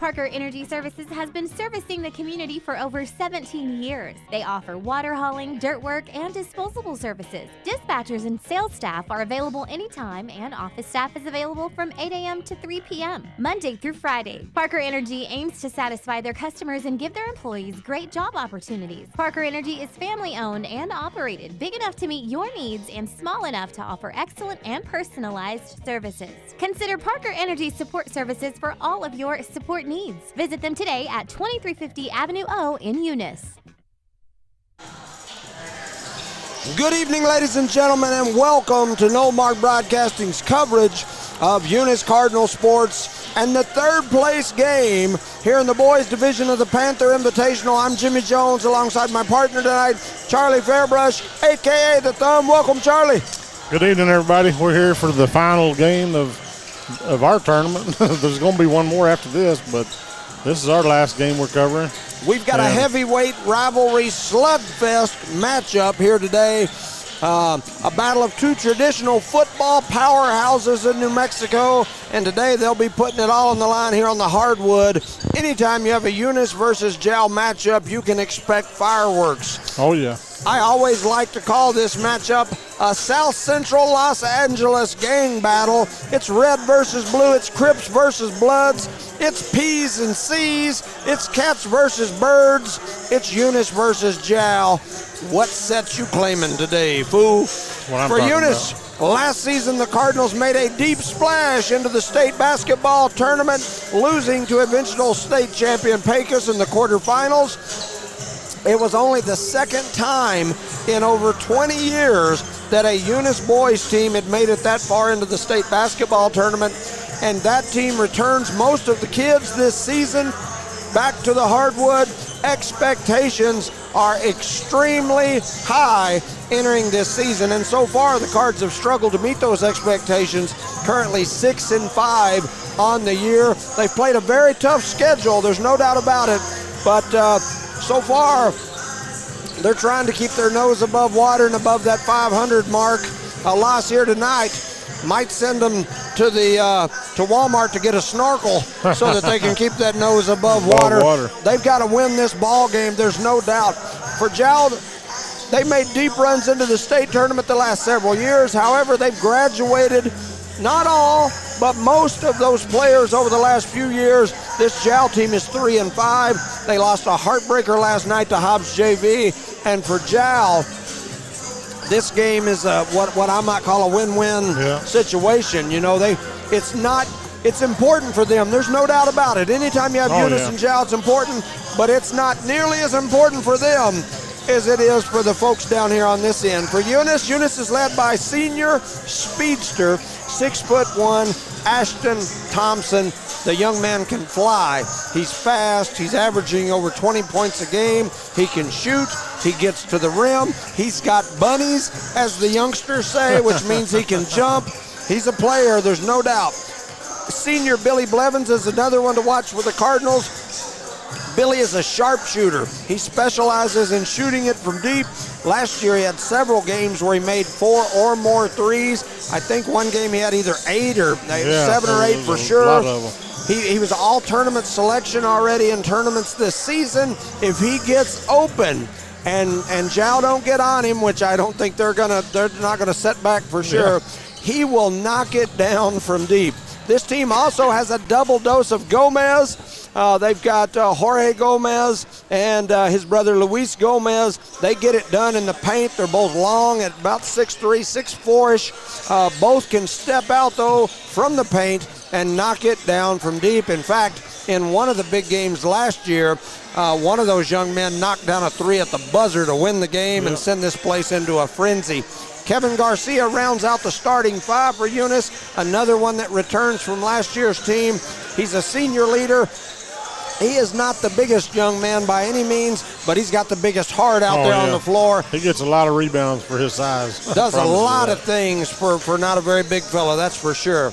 Parker Energy Services has been servicing the community for over 17 years. They offer water hauling, dirt work, and disposable services. Dispatchers and sales staff are available anytime, and office staff is available from 8 a.m. to 3 p.m., Monday through Friday. Parker Energy aims to satisfy their customers and give their employees great job opportunities. Parker Energy is family-owned and operated, big enough to meet your needs and small enough to offer excellent and personalized services. Consider Parker Energy Support Services for all of your support needs. Visit them today at 2350 Avenue O in Eunice. Good evening, ladies and gentlemen, and welcome to No Mark Broadcasting's coverage of Eunice Cardinal sports and the third place game here in the boys division of the Panther Invitational. I'm Jimmy Jones alongside my partner tonight, Charlie Fairbrush, a.k.a. The Thumb. Welcome, Charlie. Good evening, everybody. We're here for the final game of our tournament. There's going to be one more after this, but this is our last game we're covering. We've got a heavyweight rivalry slugfest matchup here today. A battle of two traditional football powerhouses in New Mexico, and today they'll be putting it all on the line here on the hardwood. Anytime you have a Eunice versus Jal matchup, you can expect fireworks. Oh, yeah. I always like to call this matchup a South Central Los Angeles gang battle. It's red versus blue, it's Crips versus Bloods, it's P's and C's, it's cats versus birds, it's Eunice versus Jal. What sets you claiming today, fool? For Eunice, last season the Cardinals made a deep splash into the state basketball tournament, losing to eventual state champion Pecos in the quarterfinals. It was only the second time in over 20 years that a Eunice boys team had made it that far into the state basketball tournament, and that team returns most of the kids this season back to the hardwood. Expectations are extremely high entering this season, and so far the Cards have struggled to meet those expectations. Currently 6-5 on the year. They've played a very tough schedule, there's no doubt about it, but so far they're trying to keep their nose above water and above that 500 mark. A loss here tonight might send them to Walmart to get a snorkel so that they can keep that nose above water. They've got to win this ball game, there's no doubt. For Jal, they made deep runs into the state tournament the last several years. However, they've graduated, not all, but most of those players over the last few years. This Jal team is 3-5. They lost a heartbreaker last night to Hobbs JV. And for Jal, this game is what I might call a win-win situation. You know, it's important for them. There's no doubt about it. Anytime you have Eunice and Jal, it's important, but it's not nearly as important for them as it is for the folks down here on this end. For Eunice is led by senior speedster, 6'1", Ashton Thompson. The young man can fly. He's fast. He's averaging over 20 points a game. He can shoot. He gets to the rim. He's got bunnies, as the youngsters say, which means he can jump. He's a player, there's no doubt. Senior Billy Blevins is another one to watch for the Cardinals. Billy is a sharpshooter. He specializes in shooting it from deep. Last year he had several games where he made 4 or more threes. I think one game he had either 8 or 7 or 8 for sure. A lot of them. He was all tournament selection already in tournaments this season. If he gets open and Jal don't get on him, which I don't think they're not gonna set back for sure, he will knock it down from deep. This team also has a double dose of Gomez. They've got Jorge Gomez and his brother Luis Gomez. They get it done in the paint. They're both long at about 6'3", 6'4"-ish. Both can step out, though, from the paint and knock it down from deep. In fact, in one of the big games last year, one of those young men knocked down a 3 at the buzzer to win the game and send this place into a frenzy. Kevin Garcia rounds out the starting 5 for Eunice, another one that returns from last year's team. He's a senior leader. He is not the biggest young man by any means, but he's got the biggest heart out there on the floor. He gets a lot of rebounds for his size. Does a lot of things for not a very big fella, that's for sure.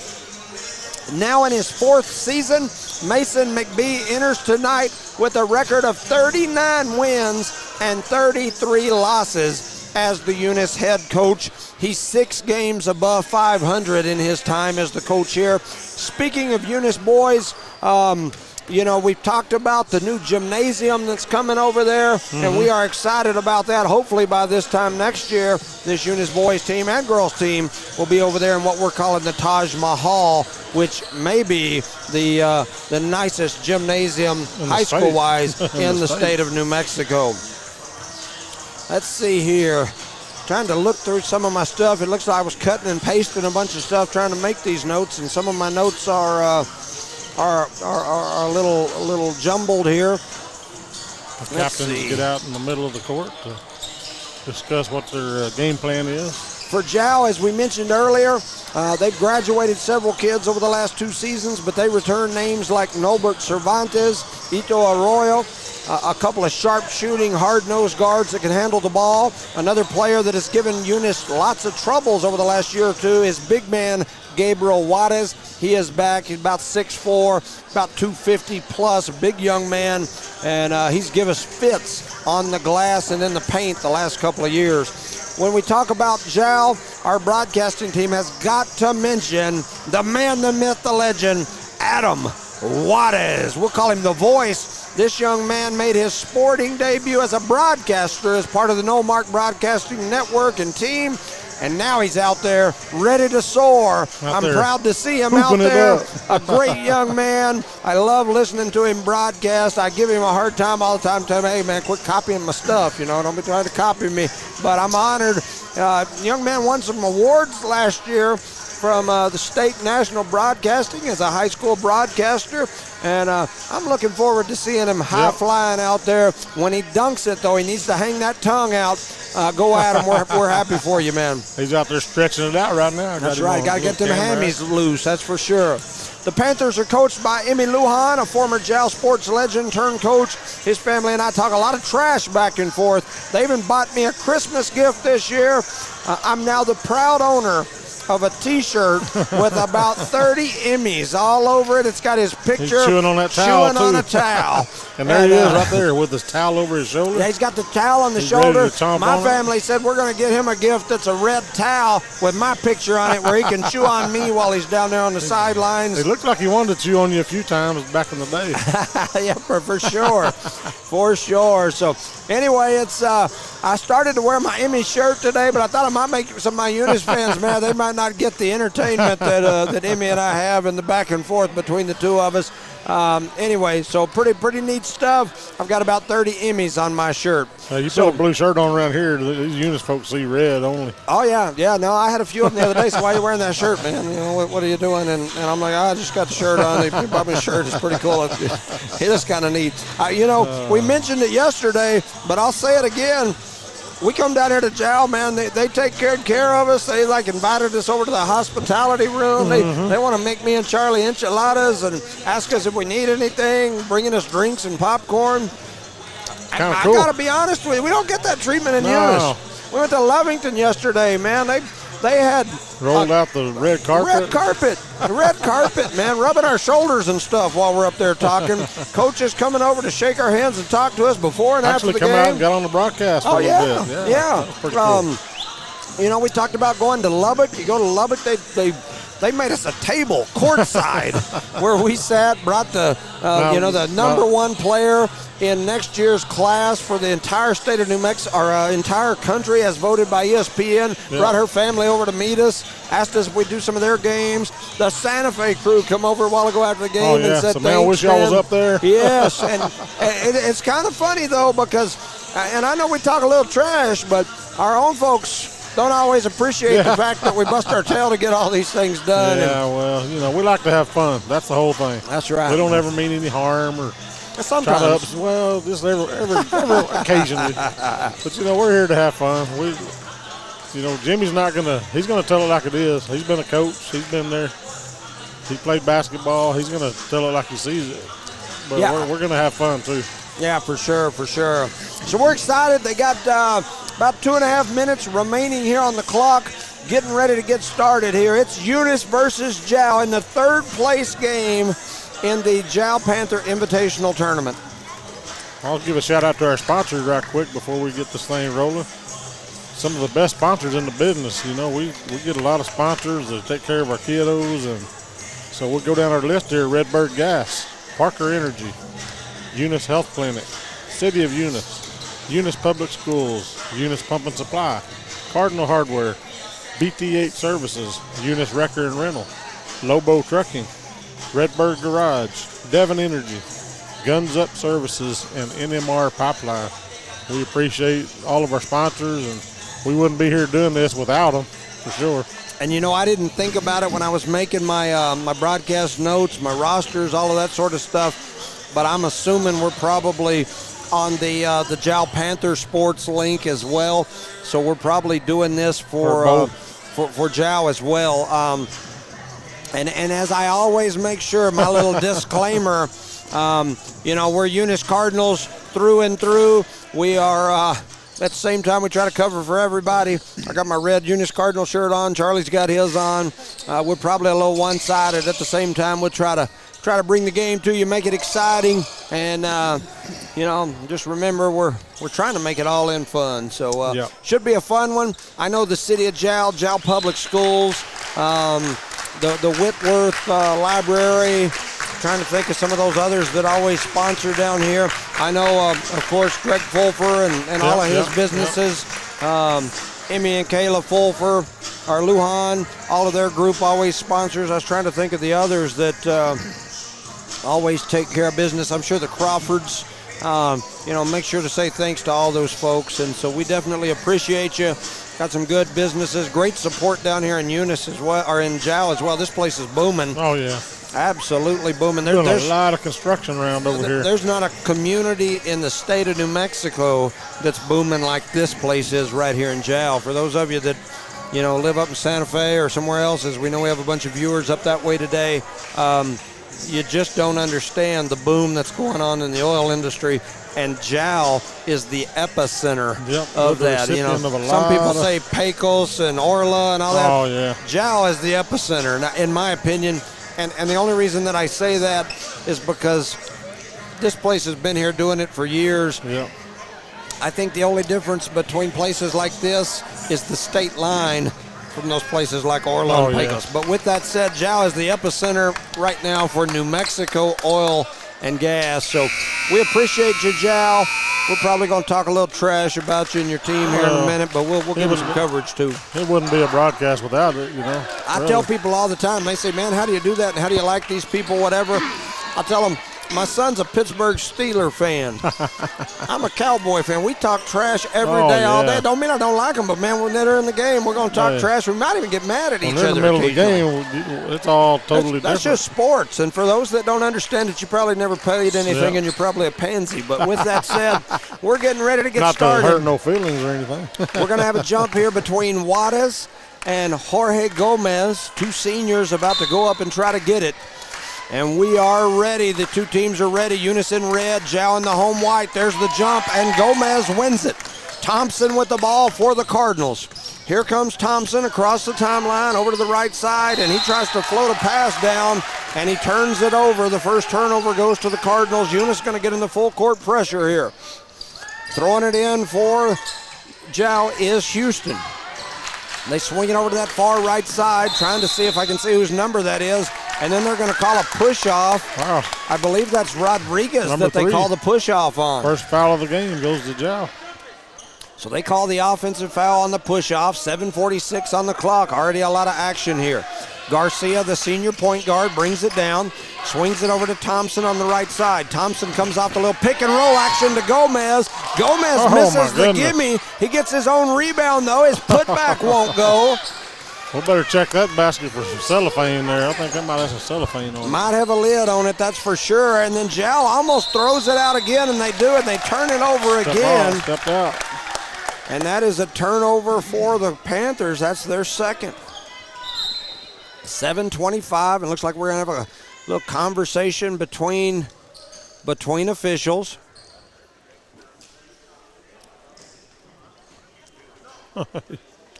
Now in his 4th season, Mason McBee enters tonight with a record of 39 wins and 33 losses as the Eunice head coach. He's 6 games above 500 in his time as the coach here. Speaking of Eunice boys, we've talked about the new gymnasium that's coming over there, and we are excited about that. Hopefully by this time next year, this Eunice boys team and girls team will be over there in what we're calling the Taj Mahal, which may be the nicest gymnasium high school-wise in the state of New Mexico. Let's see here. Trying to look through some of my stuff. It looks like I was cutting and pasting a bunch of stuff trying to make these notes, and some of my notes are a little jumbled here. The captains get out in the middle of the court to discuss what their game plan is. For Jal, as we mentioned earlier, they've graduated several kids over the last 2 seasons, but they return names like Nolbert Cervantes, Ito Arroyo, a couple of sharp-shooting, hard-nosed guards that can handle the ball. Another player that has given Eunice lots of troubles over the last year or two is big man Gabriel Juarez. He is back. He's about 6'4", about 250 plus, a big young man, and he's given us fits on the glass and in the paint the last couple of years. When we talk about Jal, our broadcasting team has got to mention the man, the myth, the legend, Adam Juarez. We'll call him the voice. This young man made his sporting debut as a broadcaster as part of the No Mark Broadcasting Network and team, and now he's out there ready to soar. I'm proud to see him out there. A great young man. I love listening to him broadcast. I give him a hard time all the time, telling him, hey, man, quit copying my stuff. Don't be trying to copy me. But I'm honored. Young man won some awards last year from the state national broadcasting as a high school broadcaster, and I'm looking forward to seeing him high-flying out there. When he dunks it, though, he needs to hang that tongue out. Go at him. We're happy for you, man. He's out there stretching it out right now. That's right. Got to get them hammies loose, that's for sure. The Panthers are coached by Emmy Lujan, a former Jal sports legend turned coach. His family and I talk a lot of trash back and forth. They even bought me a Christmas gift this year. I'm now the proud owner of a T-shirt with about 30 Emmys all over it. It's got his picture. He's chewing on that towel, chewing on a towel. And there he is right there with his towel over his shoulder. Yeah, he's got the towel on the shoulder. My family said we're going to get him a gift that's a red towel with my picture on it where he can chew on me while he's down there on the sidelines. It looked like he wanted to chew on you a few times back in the day. Yeah, for sure. For sure. So anyway, it's I started to wear my Emmy shirt today, but I thought I might make some of my Eunice fans mad. They might not get the entertainment that Emmy and I have in the back and forth between the two of us. Anyway, so pretty neat stuff. I've got about 30 Emmys on my shirt. You put a blue shirt on around here, these Eunice folks see red only. Oh, yeah. No, I had a few of them the other day, so why are you wearing that shirt, man? What are you doing? And I'm like, I just got the shirt on. They bought me a shirt. It's pretty cool. It is kind of neat. We mentioned it yesterday, but I'll say it again. We come down here to Jal, man. They take good care of us. They invited us over to the hospitality room. They want to make me and Charlie enchiladas and ask us if we need anything, bringing us drinks and popcorn. Kind of cool. I got to be honest with you, we don't get that treatment in Eunice. We went to Lovington yesterday, man. They had rolled out the red carpet. Red carpet, man, rubbing our shoulders and stuff while we're up there talking. Coaches coming over to shake our hands and talk to us before and after the game. Actually come out and got on the broadcast for a little bit. Yeah. Pretty cool. We talked about going to Lubbock. You go to Lubbock, they made us a table courtside where we sat, brought the number one player in next year's class for the entire state of New Mexico, our entire country as voted by ESPN, brought her family over to meet us, asked us if we'd do some of their games. The Santa Fe crew come over a while ago after the game and said, man, I wish y'all was up there. Yes, and it's kind of funny, though, because, and I know we talk a little trash, but our own folks don't always appreciate the fact that we bust our tail to get all these things done. Yeah, well, we like to have fun. That's the whole thing. That's right. We don't ever mean any harm or sometimes. Just every occasionally. But, we're here to have fun. Jimmy's he's going to tell it like it is. He's been a coach. He's been there. He played basketball. He's going to tell it like he sees it. But we're going to have fun, too. Yeah, for sure. So we're excited. They got about 2.5 minutes remaining here on the clock, getting ready to get started here. It's Eunice versus Jal in the third place game in the Jal Panther Invitational Tournament. I'll give a shout out to our sponsors right quick before we get this thing rolling. Some of the best sponsors in the business. We get a lot of sponsors that take care of our kiddos, and so we'll go down our list here. Redbird Gas. Parker Energy, Eunice Health Clinic, City of Eunice, Eunice Public Schools, Eunice Pump and Supply, Cardinal Hardware, BT8 Services, Eunice Wrecker and Rental, Lobo Trucking, Redbird Garage, Devon Energy, Guns Up Services, and NMR Pipeline. We appreciate all of our sponsors, and we wouldn't be here doing this without them, for sure. And, you know, I didn't think about it when I was making my my broadcast notes, my rosters, all of that sort of stuff, but I'm assuming we're probably on the Jal Panther Sports link as well, so we're probably doing this for Jal as well. And as I always make sure, my little disclaimer, you know, we're Eunice Cardinals through and through. We are, at the same time, we try to cover for everybody. I got my red Eunice Cardinal shirt on. Charlie's got his on. We're probably a little one-sided. At the same time, we'll try to bring the game to you, make it exciting, and you know, just remember we're trying to make it all in fun. So should be a fun one. I know the city of Jal Public Schools, the Whitworth Library. Trying to think of some of those others that always sponsor down here. I know, of course, Greg Fulfer and all of his businesses. Emmy and Kayla Fulfer, our Lujan, all of their group always sponsors. I was trying to think of the others that always take care of business. I'm sure the Crawfords, you know, make sure to say thanks to all those folks. And so we definitely appreciate you. Got some good businesses, great support down here in Eunice as well, or in Jal as well. This place is booming. Oh, yeah. Absolutely booming. There's a lot of construction around over here. There's not a community in the state of New Mexico that's booming like this place is right here in Jal. For those of you that, you know, live up in Santa Fe or somewhere else, as we know we have a bunch of viewers up that way today, you just don't understand the boom that's going on in the oil industry. And Jal is the epicenter of that. You know, some people say Pecos and Orla and all that. Oh, yeah. Jal is the epicenter, now, in my opinion. And the only reason that I say that is because this place has been here doing it for years. Yeah. I think the only difference between places like this is the state line from those places like Orla and Pecos. But with that said, Jal is the epicenter right now for New Mexico oil and gas. So we appreciate you, Jal. We're probably going to talk a little trash about you and your team here in a minute, but we'll give you some coverage too. It wouldn't be a broadcast without it, you know. I tell people all the time, they say, man, how do you do that? And how do you like these people, whatever? I tell them, my son's a Pittsburgh Steeler fan. I'm a Cowboy fan. We talk trash every day, all day. Don't mean I don't like them, but, man, when they're in the game, we're going to talk trash. We might even get mad at each other. In the middle of the game, it's all totally different. That's just sports. And for those that don't understand it, you probably never played anything, and you're probably a pansy. But with that said, we're getting ready to get started. Not to hurt no feelings or anything. We're going to have a jump here between Juarez and Jorge Gomez, two seniors about to go up and try to get it. And we are ready. The two teams are ready. Eunice in red, Jal in the home white. There's the jump, and Gomez wins it. Thompson with the ball for the Cardinals. Here comes Thompson across the timeline over to the right side, and he tries to float a pass down, and he turns it over. The first turnover goes to the Cardinals. Eunice going to get in the full court pressure here. Throwing it in for Jal is Houston. They swing it over to that far right side, trying to see if I can see whose number that is. And then they're going to call a push-off. Wow. I believe that's Rodriguez that they call the push-off on. First foul of the game goes to Jal. So they call the offensive foul on the push-off. 7:46 on the clock. Already a lot of action here. Garcia, the senior point guard, brings it down. Swings it over to Thompson on the right side. Thompson comes off the little pick-and-roll action to Gomez. Gomez misses the gimme. He gets his own rebound, though. His putback won't go. We better check that basket for some cellophane there. I think that might have some cellophane on it. Might have a lid on it, that's for sure. And then Jal almost throws it out again, and they do it. They turn it over again. Stepped out. And that is a turnover for the Panthers. That's their second. 7:25, and looks like we're going to have a little conversation between officials.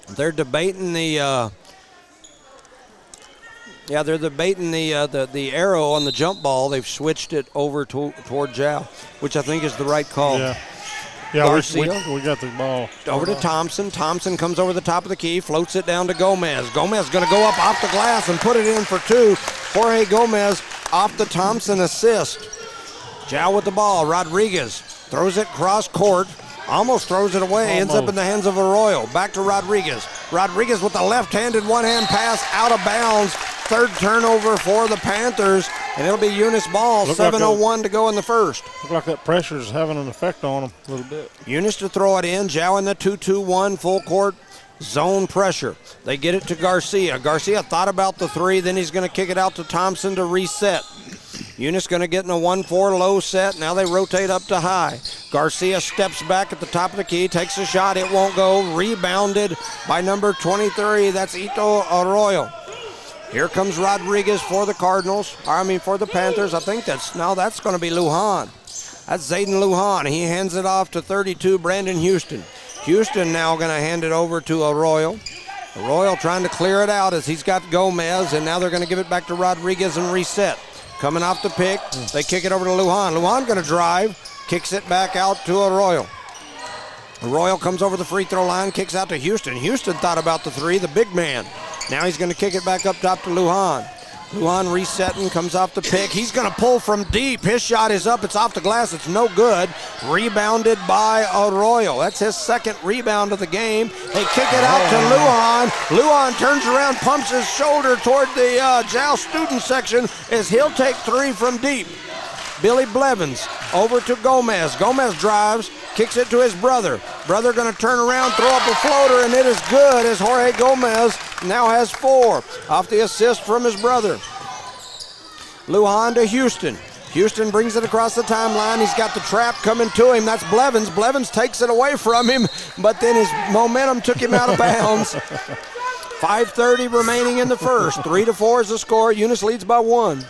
They're debating the the arrow on the jump ball. They've switched it over toward Jal, which I think is the right call. Yeah, Garcia, we got the ball. Over to Thompson. Thompson comes over the top of the key, floats it down to Gomez. Gomez going to go up off the glass and put it in for two. Jorge Gomez off the Thompson assist. Jal with the ball. Rodriguez throws it cross court. Almost throws it away. Ends up in the hands of Arroyo. Back to Rodriguez. Rodriguez with the left-handed one-hand pass out of bounds. Third turnover for the Panthers, and it'll be Eunice ball. 7:01 to go in the first. Look like that pressure is having an effect on them a little bit. Eunice to throw it in. Jal in the 2-2-1 full court zone pressure. They get it to Garcia. Garcia thought about the three, then he's going to kick it out to Thompson to reset. Eunice going to get in a 1-4 low set. Now they rotate up to high. Garcia steps back at the top of the key, takes a shot. It won't go. Rebounded by number 23. That's Ito Arroyo. Here comes Rodriguez for the for the Panthers. I think that's going to be Lujan. That's Zayden Lujan. He hands it off to 32, Brandon Houston. Houston now going to hand it over to Arroyo. Arroyo trying to clear it out as he's got Gomez, and now they're going to give it back to Rodriguez and reset. Coming off the pick, they kick it over to Lujan. Lujan going to drive, kicks it back out to Arroyo. Arroyo comes over the free throw line, kicks out to Houston. Houston thought about the three, the big man. Now he's going to kick it back up top to Lujan. Lujan resetting, comes off the pick. He's going to pull from deep. His shot is up. It's off the glass. It's no good. Rebounded by Arroyo. That's his second rebound of the game. They kick it out to Lujan. Lujan turns around, pumps his shoulder toward the Jal student section as he'll take three from deep. Billy Blevins over to Gomez. Gomez drives, kicks it to his brother. Brother going to turn around, throw up a floater, and it is good as Jorge Gomez now has 4 off the assist from his brother. Lujan to Houston. Houston brings it across the timeline. He's got the trap coming to him. That's Blevins. Blevins takes it away from him, but then his momentum took him out of bounds. 5:30 remaining in the first. 3-4 is the score. Eunice leads by 1.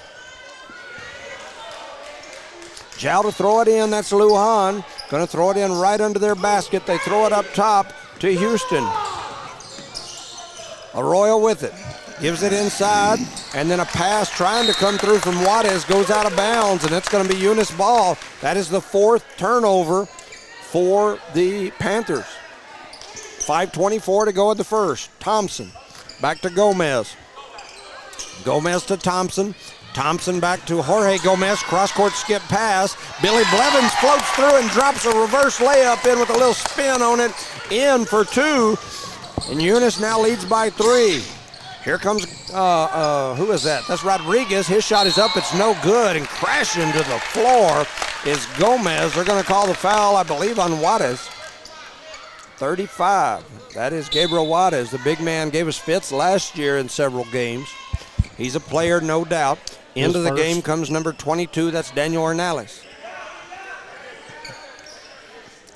Jal to throw it in. That's Lujan. Going to throw it in right under their basket. They throw it up top to Houston. Arroyo with it. Gives it inside. And then a pass trying to come through from Juarez goes out of bounds. And it's going to be Eunice ball. That is the 4th turnover for the Panthers. 5:24 to go in the first. Thompson back to Gomez. Gomez to Thompson. Thompson back to Jorge Gomez, cross-court skip pass. Billy Blevins floats through and drops a reverse layup in with a little spin on it, in for 2. And Eunice now leads by 3. Here comes, who is that? That's Rodriguez. His shot is up, it's no good, and crashing to the floor is Gomez. They're going to call the foul, I believe, on Juarez. 35. That is Gabriel Juarez. The big man gave us fits last year in several games. He's a player, no doubt. Into the game comes number 22. That's Daniel Ornales.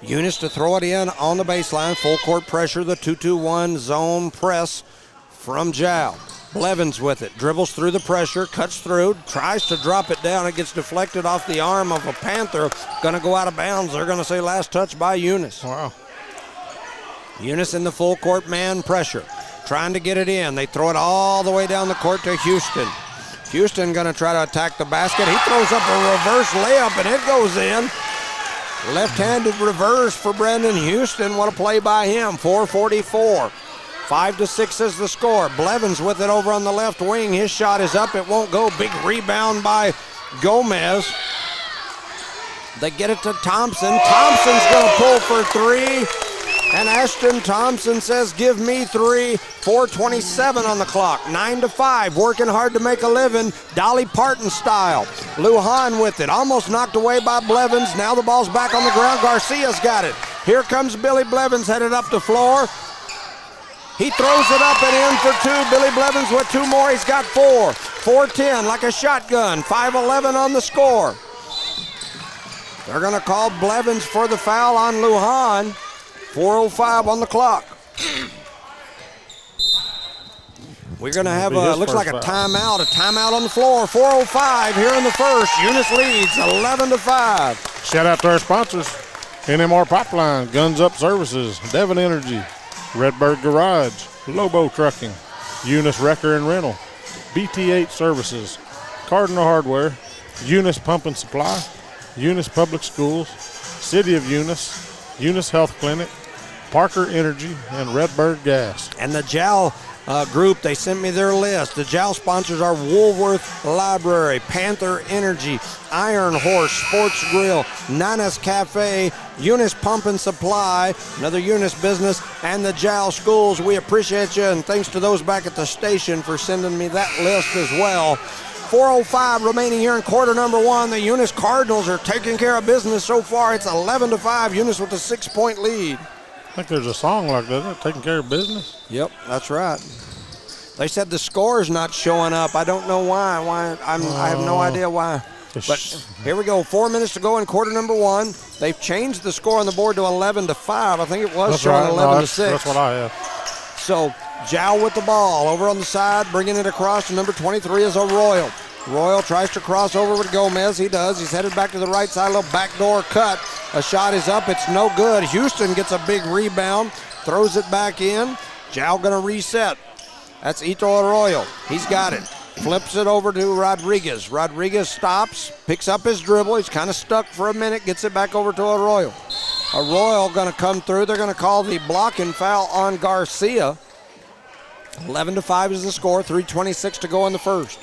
Eunice to throw it in on the baseline. Full court pressure. The 2-2-1 zone press from Jal. Blevins with it. Dribbles through the pressure. Cuts through. Tries to drop it down. It gets deflected off the arm of a Panther. Going to go out of bounds. They're going to say last touch by Eunice. Wow. Eunice in the full court man pressure. Trying to get it in. They throw it all the way down the court to Houston. Houston going to try to attack the basket. He throws up a reverse layup, and it goes in. Left-handed reverse for Brandon Houston. What a play by him. 4:44. 5-6 is the score. Blevins with it over on the left wing. His shot is up. It won't go. Big rebound by Gomez. They get it to Thompson. Thompson's going to pull for 3. And Ashton Thompson says, give me 3. 4:27 on the clock. 9-5. Working hard to make a living. Dolly Parton style. Lujan with it. Almost knocked away by Blevins. Now the ball's back on the ground. Garcia's got it. Here comes Billy Blevins headed up the floor. He throws it up and in for 2. Billy Blevins with 2 more. He's got 4. 4:10 like a shotgun. 5:11 on the score. They're going to call Blevins for the foul on Lujan. 4:05 on the clock. We're going to have looks like a timeout. A timeout on the floor. 4:05 here in the first. Eunice leads 11-5. Shout out to our sponsors. NMR Pipeline, Guns Up Services, Devon Energy, Redbird Garage, Lobo Trucking, Eunice Wrecker and Rental, BT8 Services, Cardinal Hardware, Eunice Pump and Supply, Eunice Public Schools, City of Eunice, Eunice Health Clinic, Parker Energy, and Redbird Gas. And the Jal group. They sent me their list. The JAL sponsors are Woolworth Library, Panther Energy, Iron Horse Sports Grill, Nana's Cafe, Eunice Pump and Supply, another Eunice business, and the JAL schools. We appreciate you, and thanks to those back at the station for sending me that list as well. 4:05 remaining here in quarter number one. The Eunice Cardinals are taking care of business so far. It's 11-5. Eunice with a 6-point lead. I think there's a song like that, taking care of business. Yep, that's right. They said the score's not showing up. I don't know why. I have no idea why. But here we go. 4 minutes to go in quarter number one. They've changed the score on the board to 11-5. I think it was showing 11-6. That's what I have. So JAL with the ball over on the side, bringing it across to number 23 is Arroyo. Royal tries to cross over with Gomez. He does. He's headed back to the right side. A little backdoor cut. A shot is up. It's no good. Houston gets a big rebound. Throws it back in. JAL going to reset. That's Ito Arroyo. He's got it. Flips it over to Rodriguez. Rodriguez stops. Picks up his dribble. He's kind of stuck for a minute. Gets it back over to Arroyo. Arroyo going to come through. They're going to call the blocking foul on Garcia. 11-5 is the score. 3:26 to go in the first.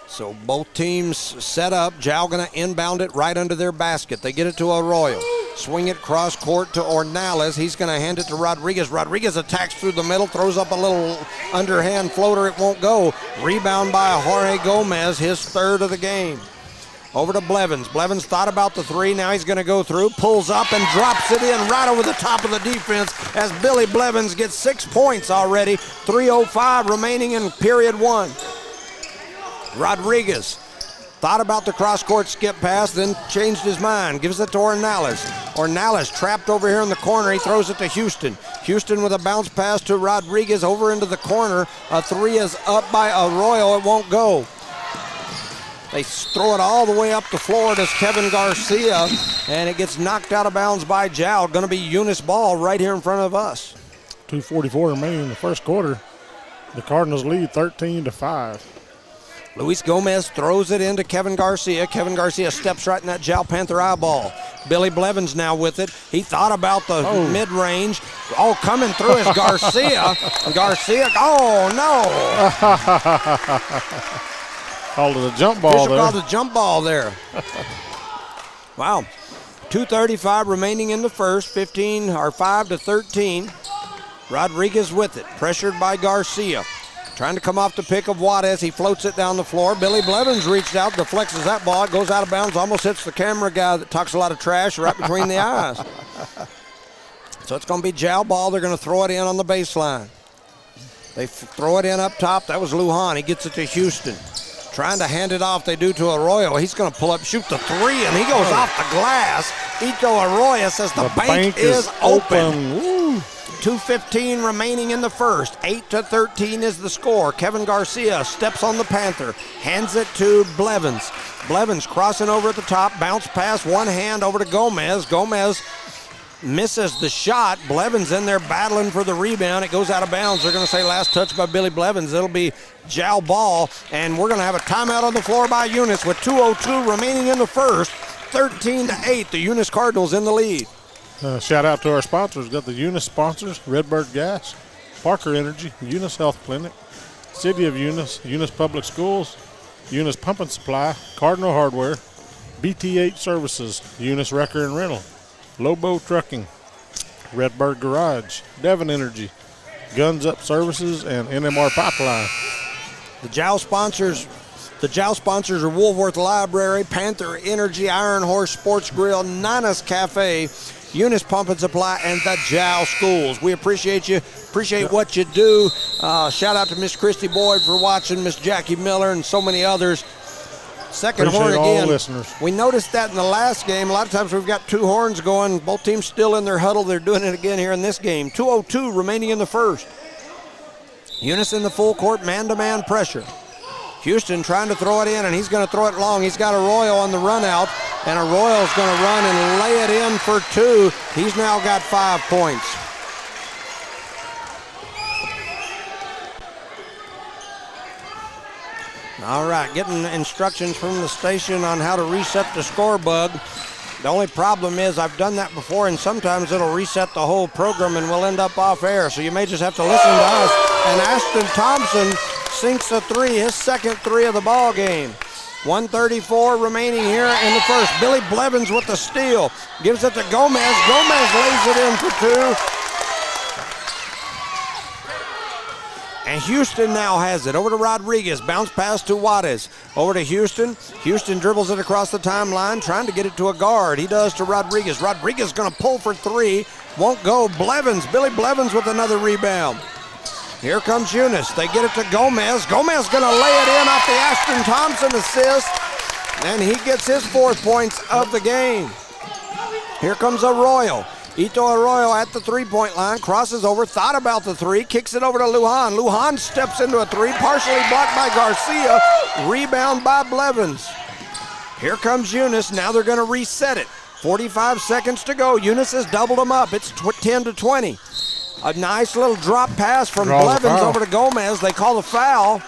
So both teams set up. JAL going to inbound it right under their basket. They get it to Arroyo. Swing it cross court to Ornales. He's going to hand it to Rodriguez. Rodriguez attacks through the middle, throws up a little underhand floater. It won't go. Rebound by Jorge Gomez, his third of the game. Over to Blevins. Blevins thought about the three. Now he's going to go through, pulls up and drops it in right over the top of the defense as Billy Blevins gets 6 points already. 3:05 remaining in period one. Rodriguez thought about the cross-court skip pass, then changed his mind. Gives it to Ornales. Ornales trapped over here in the corner. He throws it to Houston. Houston with a bounce pass to Rodriguez over into the corner. A three is up by Arroyo. It won't go. They throw it all the way up the floor to Kevin Garcia, and it gets knocked out of bounds by JAL. Going to be Eunice ball right here in front of us. 2:44 remaining in the first quarter. The Cardinals lead 13-5. Luis Gomez throws it into Kevin Garcia. Kevin Garcia steps right in that JAL Panther eyeball. Billy Blevins now with it. He thought about the mid-range. Oh, coming through is Garcia. Garcia, oh, no. Called it a jump ball Official there. called a jump ball there. Wow. 2:35 remaining in the first. 5-13. Rodriguez with it. Pressured by Garcia. Trying to come off the pick of Juarez. He floats it down the floor. Billy Blevins reached out, deflects that ball. It goes out of bounds, almost hits the camera guy that talks a lot of trash right between the eyes. So it's going to be JAL ball. They're going to throw it in on the baseline. They throw it in up top. That was Lujan. He gets it to Houston. Trying to hand it off. They do to Arroyo. He's going to pull up, shoot the three, and he goes off the glass. Ito Arroyo says the bank is open. Woo. 2:15 remaining in the first. 8-13 is the score. Kevin Garcia steps on the Panther, hands it to Blevins. Blevins crossing over at the top, bounce pass, one hand over to Gomez. Gomez misses the shot. Blevins in there battling for the rebound. It goes out of bounds. They're going to say last touch by Billy Blevins. It'll be JAL ball, and we're going to have a timeout on the floor by Eunice with 2:02 remaining in the first. 13-8, the Eunice Cardinals in the lead. Shout out to our sponsors. Got the Eunice sponsors, Redbird Gas, Parker Energy, Eunice Health Clinic, City of Eunice, Eunice Public Schools, Eunice Pump and Supply, Cardinal Hardware, BT8 Services, Eunice Wrecker and Rental, Lobo Trucking, Redbird Garage, Devon Energy, Guns Up Services, and NMR Pipeline. The JAL sponsors are Woolworth Library, Panther Energy, Iron Horse Sports Grill, Nana's Cafe, Eunice Pump and Supply, and the JAL schools. We appreciate you. Appreciate what you do. Shout out to Miss Christy Boyd for watching, Miss Jackie Miller, and so many others. Second horn Appreciate again. all listeners. We noticed that in the last game. A lot of times we've got two horns going. Both teams still in their huddle. They're doing it again here in this game. 2:02 remaining in the first. Eunice in the full court, man-to-man pressure. Houston trying to throw it in, and he's going to throw it long. He's got Arroyo on the run out, and Arroyo's going to run and lay it in for two. He's now got 5 points. All right, getting instructions from the station on how to reset the score bug. The only problem is I've done that before, and sometimes it'll reset the whole program and we'll end up off air. So you may just have to listen to us. And Ashton Thompson sinks a three, his second three of the ball game. 1:34 remaining here in the first. Billy Blevins with the steal. Gives it to Gomez. Gomez lays it in for two. And Houston now has it. Over to Rodriguez. Bounce pass to Juarez. Over to Houston. Houston dribbles it across the timeline, trying to get it to a guard. He does to Rodriguez. Rodriguez going to pull for three. Won't go. Blevins. Billy Blevins with another rebound. Here comes Eunice. They get it to Gomez. Gomez going to lay it in off the Ashton Thompson assist. And he gets his 4 points of the game. Here comes Arroyo. Ito Arroyo at the three-point line, crosses over, thought about the three, kicks it over to Lujan. Lujan steps into a three, partially blocked by Garcia, rebound by Blevins. Here comes Eunice, now they're gonna reset it. 45 seconds to go, Eunice has doubled them up, it's 10-20. A nice little drop pass from Blevins over to Gomez, they call the foul.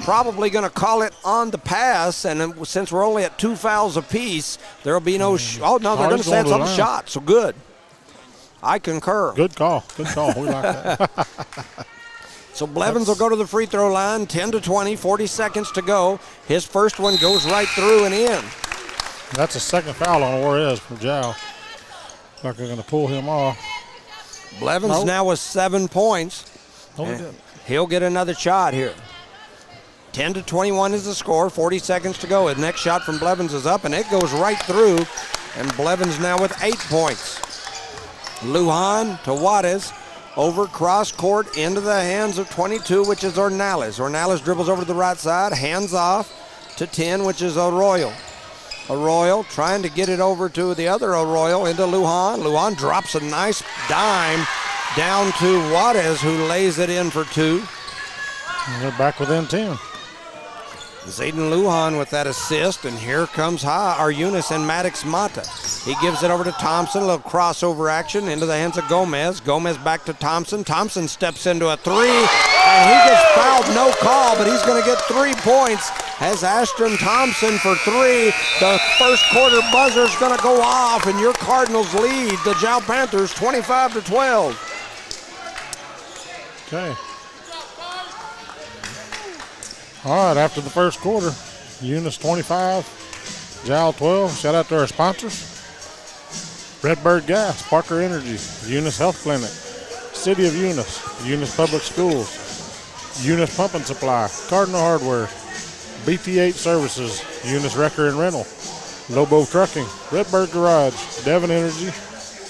Probably gonna call it on the pass, and since we're only at 2 fouls apiece, there'll be no, they're gonna say it's on the shot, so good. I concur. Good call. Good call. We like that. So Blevins will go to the free throw line, 10-20, 40 seconds to go. His first one goes right through and in. That's a second foul on Juarez from Jal. Like they're going to pull him off. Blevins now with 7 points. He'll get another shot here. 10-21 is the score, 40 seconds to go. His next shot from Blevins is up, and it goes right through. And Blevins now with 8 points. Lujan to Juarez, over cross court into the hands of 22, which is Ornales. Ornales dribbles over to the right side, hands off to 10, which is Arroyo. Arroyo trying to get it over to the other Arroyo into Lujan. Lujan drops a nice dime down to Juarez, who lays it in for two. And they're back within 10. Zayden Lujan with that assist, and here comes Eunice and Maddox Mata. He gives it over to Thompson, a little crossover action into the hands of Gomez. Gomez back to Thompson. Thompson steps into a three, and he gets fouled, no call, but he's going to get 3 points as Ashton Thompson for three. The first quarter buzzer's going to go off, and your Cardinals lead the Jal Panthers 25-12. Okay. All right, after the first quarter, Eunice 25, Jal 12. Shout out to our sponsors. Redbird Gas, Parker Energy, Eunice Health Clinic, City of Eunice, Eunice Public Schools, Eunice Pump and Supply, Cardinal Hardware, BT8 Services, Eunice Wrecker and Rental, Lobo Trucking, Redbird Garage, Devon Energy,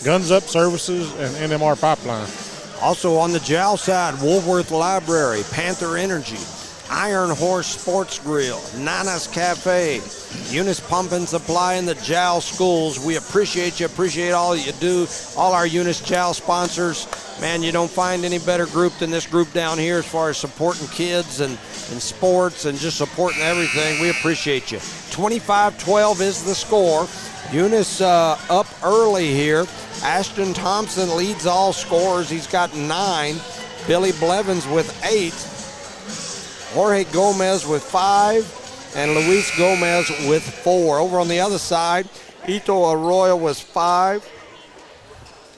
Guns Up Services, and NMR Pipeline. Also on the Jal side, Woolworth Library, Panther Energy, Iron Horse Sports Grill, Nana's Cafe, Eunice Pump and Supply, and the Jal Schools. We appreciate you, appreciate all you do, all our Eunice Jal sponsors. Man, you don't find any better group than this group down here as far as supporting kids and sports and just supporting everything. We appreciate you. 25-12 is the score. Eunice up early here. Ashton Thompson leads all scorers. He's got 9. Billy Blevins with 8. Jorge Gomez with 5, and Luis Gomez with 4. Over on the other side, Ito Arroyo was 5,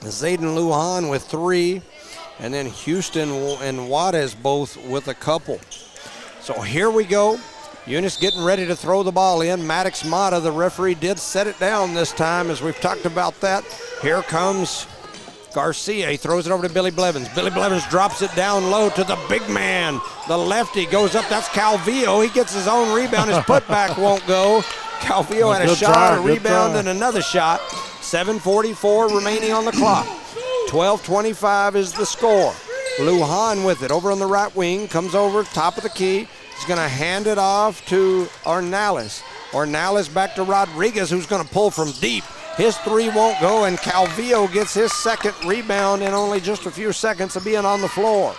Zayden Lujan with 3, and then Houston and Juarez both with a couple. So here we go. Eunice getting ready to throw the ball in. Maddox Mata, the referee, did set it down this time, as we've talked about that. Here comes Garcia. He throws it over to Billy Blevins. Billy Blevins drops it down low to the big man. The lefty goes up. That's Calvillo. He gets his own rebound. His putback won't go. Calvillo had a shot, a rebound, and another shot. 7:44 remaining on the clock. 12:25 is the score. Lujan with it over on the right wing. Comes over top of the key. He's going to hand it off to Ornales. Ornales back to Rodriguez, who's going to pull from deep. His three won't go, and Calvillo gets his second rebound in only just a few seconds of being on the floor.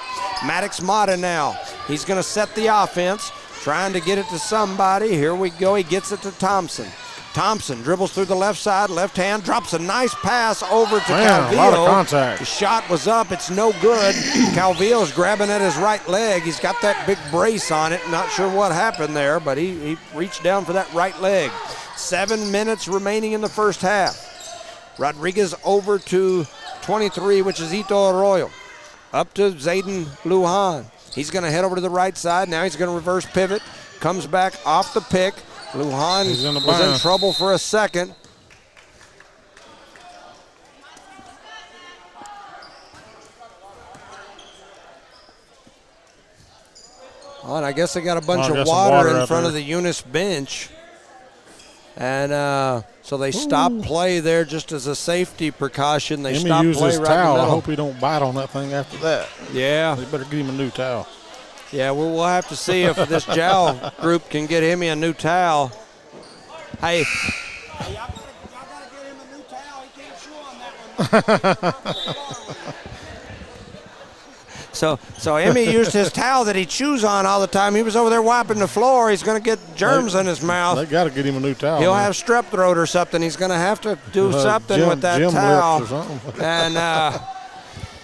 Maddox Mata now. He's going to set the offense, trying to get it to somebody. Here we go. He gets it to Thompson. Thompson dribbles through the left side, left hand, drops a nice pass over to Calvillo. A lot of contact. The shot was up. It's no good. Calvillo's grabbing at his right leg. He's got that big brace on it. Not sure what happened there, but he reached down for that right leg. 7 minutes remaining in the first half. Rodriguez over to 23, which is Ito Arroyo. Up to Zayden Lujan. He's going to head over to the right side. Now he's going to reverse pivot. Comes back off the pick. Lujan was in trouble for a second. Oh, and I guess they got a bunch of water in front of the Eunice bench. And so they stopped play there just as a safety precaution. They stopped play right in the middle. I hope he don't bite on that thing after that. Yeah. They better get him a new towel. Yeah, we'll have to see if this Jal group can get him a new towel. Hey. Y'all gotta get him a new towel. He can't chew on that one. So Emmy used his towel that he chews on all the time. He was over there wiping the floor. He's going to get germs in his mouth. They got to get him a new towel. He'll have strep throat or something. He's going to have to do something with that towel. And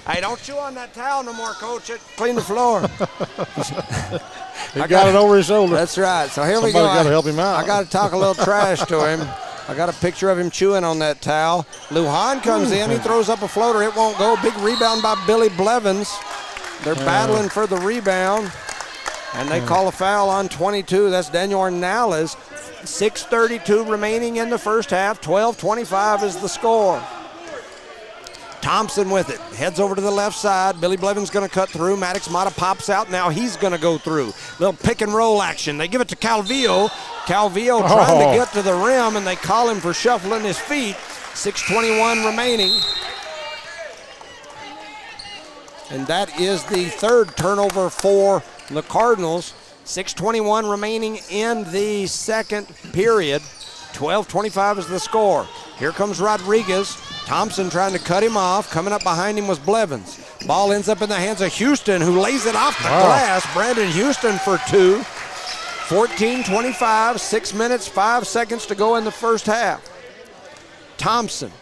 hey, don't chew on that towel no more, Coach. Clean the floor. He got it over his shoulder. That's right. So here we go. Somebody got to help him out. I got to talk a little trash to him. I got a picture of him chewing on that towel. Lujan comes in. He throws up a floater. It won't go. Big rebound by Billy Blevins. They're battling for the rebound, and they call a foul on 22. That's Daniel Ornales. 6:32 remaining in the first half. 12-25 is the score. Thompson with it. Heads over to the left side. Billy Blevins going to cut through. Maddox Mata pops out. Now he's going to go through. Little pick and roll action. They give it to Calvillo. Calvillo trying to get to the rim, and they call him for shuffling his feet. 6:21 remaining. And that is the third turnover for the Cardinals. 6:21 remaining in the second period. 12-25 is the score. Here comes Rodriguez. Thompson trying to cut him off. Coming up behind him was Blevins. Ball ends up in the hands of Houston, who lays it off the glass. Brandon Houston for two. 14-25, 6 minutes, 5 seconds to go in the first half. Thompson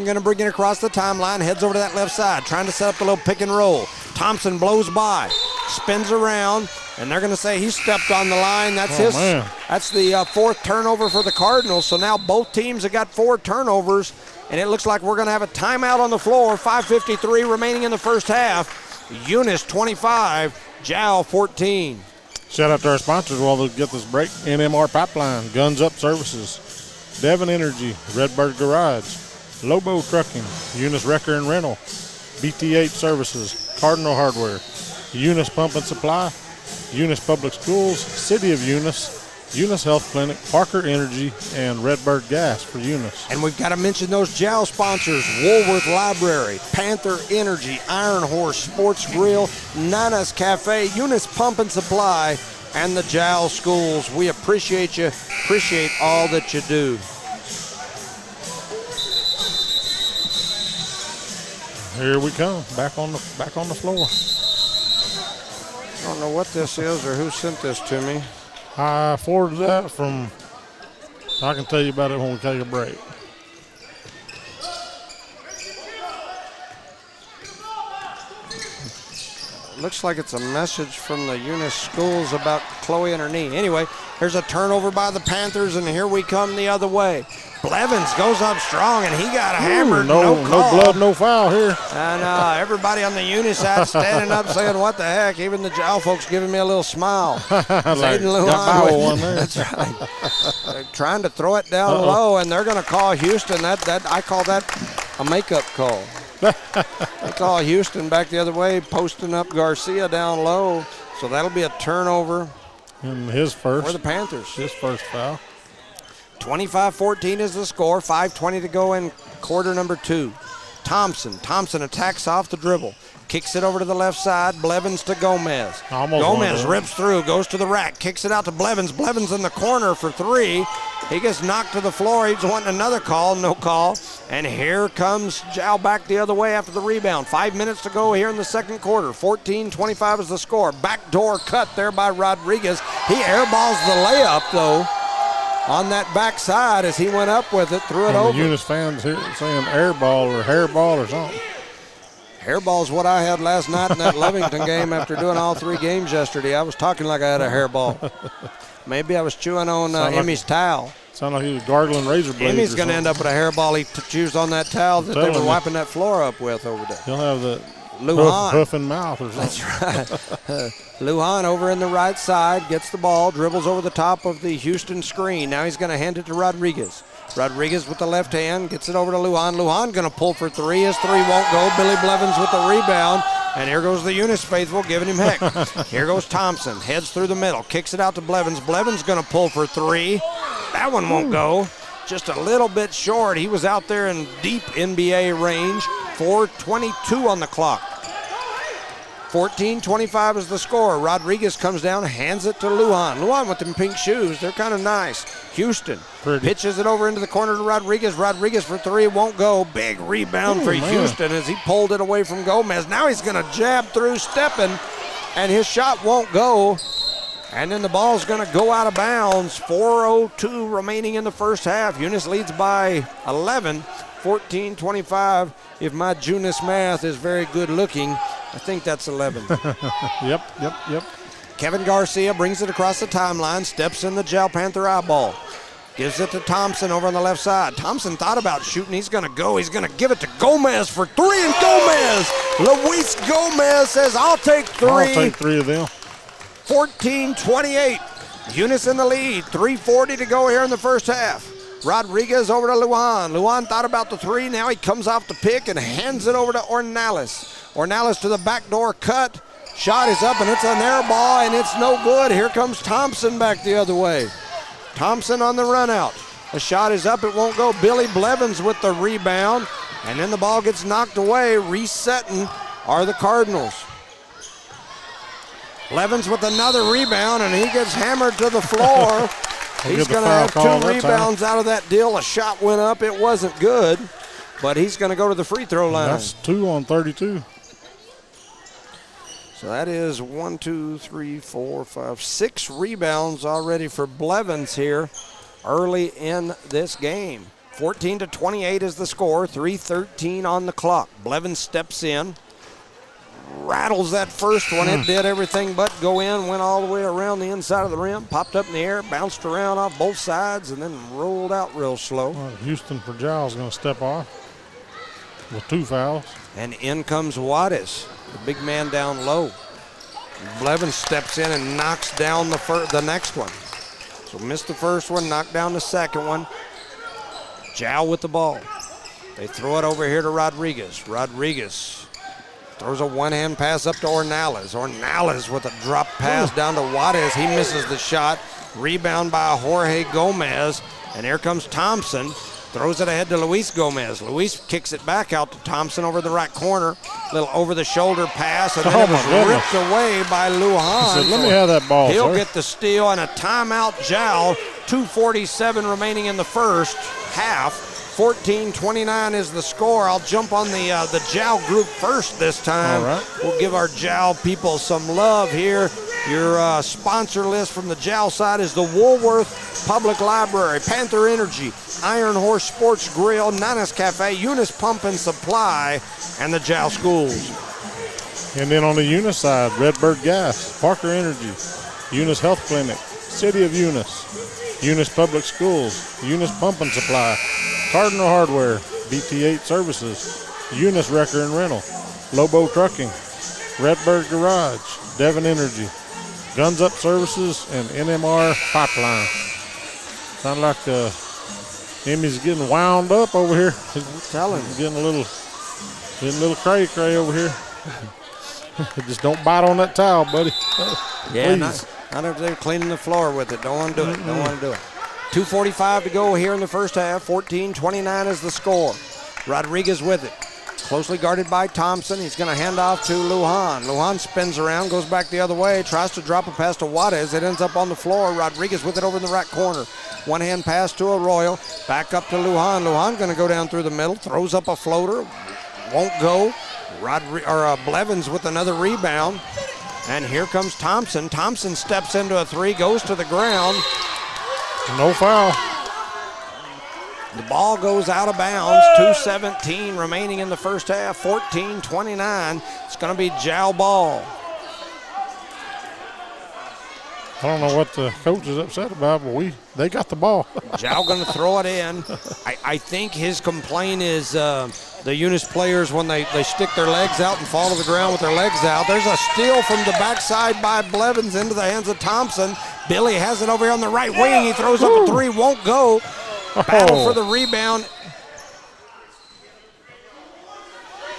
going to bring it across the timeline, heads over to that left side, trying to set up a little pick and roll. Thompson blows by, spins around, and they're going to say he stepped on the line. That's That's the fourth turnover for the Cardinals. So now both teams have got 4 turnovers, and it looks like we're going to have a timeout on the floor. 5:53 remaining in the first half. Eunice 25, Jal 14. Shout out to our sponsors while they get this break. NMR Pipeline, Guns Up Services, Devon Energy, Redbird Garage, Lobo Trucking, Eunice Wrecker and Rental, BT8 Services, Cardinal Hardware, Eunice Pump and Supply, Eunice Public Schools, City of Eunice, Eunice Health Clinic, Parker Energy, and Redbird Gas for Eunice. And we've got to mention those JAL sponsors: Woolworth Library, Panther Energy, Iron Horse Sports Grill, Nana's Cafe, Eunice Pump and Supply, and the JAL schools. We appreciate you, appreciate all that you do. Here we come, back on the floor. I don't know what this is or who sent this to me. I forwarded that from, I can tell you about it when we take a break. Looks like it's a message from the Eunice schools about Chloe and her knee. Anyway, here's a turnover by the Panthers, and here we come the other way. Blevins goes up strong, and he got hammered. No call. No blood, no foul here. And everybody on the Eunice side standing up saying, what the heck? Even the JAL folks giving me a little smile. Like, got one there. That's right. They're trying to throw it down low, and they're going to call Houston. I call that a makeup call. They call Houston back the other way, posting up Garcia down low. So that'll be a turnover. And his first. For the Panthers. His first foul. 25-14 is the score. 5:20 to go in quarter number 2. Thompson attacks off the dribble. Kicks it over to the left side. Blevins to Gomez. Gomez rips through, goes to the rack, kicks it out to Blevins. Blevins in the corner for 3. He gets knocked to the floor. He's wanting another call, no call. And here comes JAL back the other way after the rebound. 5 minutes to go here in the second quarter. 14-25 is the score. Backdoor cut there by Rodriguez. He airballs the layup, though, on that backside as he went up with it, threw it over. The Eunice fans here saying airball or hairball or something. Hairball is what I had last night in that Lovington game after doing all 3 games yesterday. I was talking like I had a hairball. Maybe I was chewing on Sound like- Emmy's towel. Sound like he was gargling razor blades. Emmy's going to end up with a hairball he chews on that towel that they Telling were you. wiping that floor up with over there. He'll have the Lujan. hoof and mouth or something. That's right. Lujan over in the right side, gets the ball, dribbles over the top of the Houston screen. Now he's going to hand it to Rodriguez. Rodriguez with the left hand, gets it over to Lujan. Lujan going to pull for three. His three won't go. Billy Blevins with the rebound. And here goes the Eunice faithful giving him heck. Here goes Thompson, heads through the middle, kicks it out to Blevins. Blevins going to pull for three. That one won't go. Just a little bit short. He was out there in deep NBA range. 4:22 on the clock. 14-25 is the score. Rodriguez comes down, hands it to Lujan. Lujan with them pink shoes. They're kind of nice. Houston pitches it over into the corner to Rodriguez. Rodriguez for three, won't go. Big rebound for Houston as he pulled it away from Gomez. Now he's going to jab through stepping, and his shot won't go. And then the ball's going to go out of bounds. 4:02 remaining in the first half. Eunice leads by 11, 14-25. If my Junice math is very good looking, I think that's 11. Yep. Kevin Garcia brings it across the timeline, steps in the Jal Panther eyeball. Gives it to Thompson over on the left side. Thompson thought about shooting. He's going to go. He's going to give it to Gomez for three, and Gomez, Luis Gomez says, I'll take three. I'll take three of them. 14-28. Eunice in the lead. 3:40 to go here in the first half. Rodriguez over to Lujan. Lujan thought about the three. Now he comes off the pick and hands it over to Ornelas. Ornelas to the backdoor cut. Shot is up, and it's an air ball, and it's no good. Here comes Thompson back the other way. Thompson on the run out. The shot is up. It won't go. Billy Blevins with the rebound, and then the ball gets knocked away. Resetting are the Cardinals. Blevins with another rebound, and he gets hammered to the floor. He's going to have two rebounds out of that deal. A shot went up. It wasn't good, but he's going to go to the free throw line. That's 2 on 32. So that is 1, 2, 3, 4, 5, 6 rebounds already for Blevins here early in this game. 14-28 is the score, 3:13 on the clock. Blevins steps in, rattles that first one. It did everything but go in, went all the way around the inside of the rim, popped up in the air, bounced around off both sides, and then rolled out real slow. Well, Houston for Jal is going to step off with 2 fouls. And in comes Juarez, the big man down low. Blevins steps in and knocks down the next one. So missed the first one, knocked down the second one. Jal with the ball. They throw it over here to Rodriguez. Rodriguez throws a one-hand pass up to Ornelas. Ornelas with a drop pass down to Juarez. He misses the shot. Rebound by Jorge Gomez. And here comes Thompson. Throws it ahead to Luis Gomez. Luis kicks it back out to Thompson over the right corner. Little over-the-shoulder pass, and then it was ripped away by Lujan. He said, let me have that ball, He'll sir. get the steal and a timeout, Jal. 2:47 remaining in the first half. 14-29 is the score. I'll jump on the Jal group first this time. All right. We'll give our Jal people some love here. Your sponsor list from the Jal side is the Woolworth Public Library, Panther Energy, Iron Horse Sports Grill, Nana's Cafe, Eunice Pump and Supply, and the Jal Schools. And then on the Eunice side, Redbird Gas, Parker Energy, Eunice Health Clinic, City of Eunice, Eunice Public Schools, Eunice Pump and Supply, Cardinal Hardware, BT8 Services, Eunice Wrecker and Rental, Lobo Trucking, Redbird Garage, Devon Energy, Guns Up Services, and NMR Pipeline. Sound like Emmy's getting wound up over here. I'm telling you. Getting a little cray over here. Just don't bite on that towel, buddy. Yeah, Please. not if they're cleaning the floor with it. Don't want to do it. Don't want to do it. 2:45 to go here in the first half. 14-29 is the score. Rodriguez with it. Closely guarded by Thompson. He's going to hand off to Lujan. Lujan spins around, goes back the other way, tries to drop a pass to Juarez. It ends up on the floor. Rodriguez with it over in the right corner. One-hand pass to Arroyo. Back up to Lujan. Lujan going to go down through the middle. Throws up a floater. Won't go. Blevins with another rebound. And here comes Thompson. Thompson steps into a three, goes to the ground. No foul. The ball goes out of bounds. 2:17 remaining in the first half. 14-29. It's going to be Jal ball. I don't know what the coach is upset about, but they got the ball. Jal going to throw it in. I think his complaint is the Eunice players when they stick their legs out and fall to the ground with their legs out. There's a steal from the backside by Blevins into the hands of Thompson. Billy has it over here on the right wing. He throws up a three, won't go. Battle for the rebound.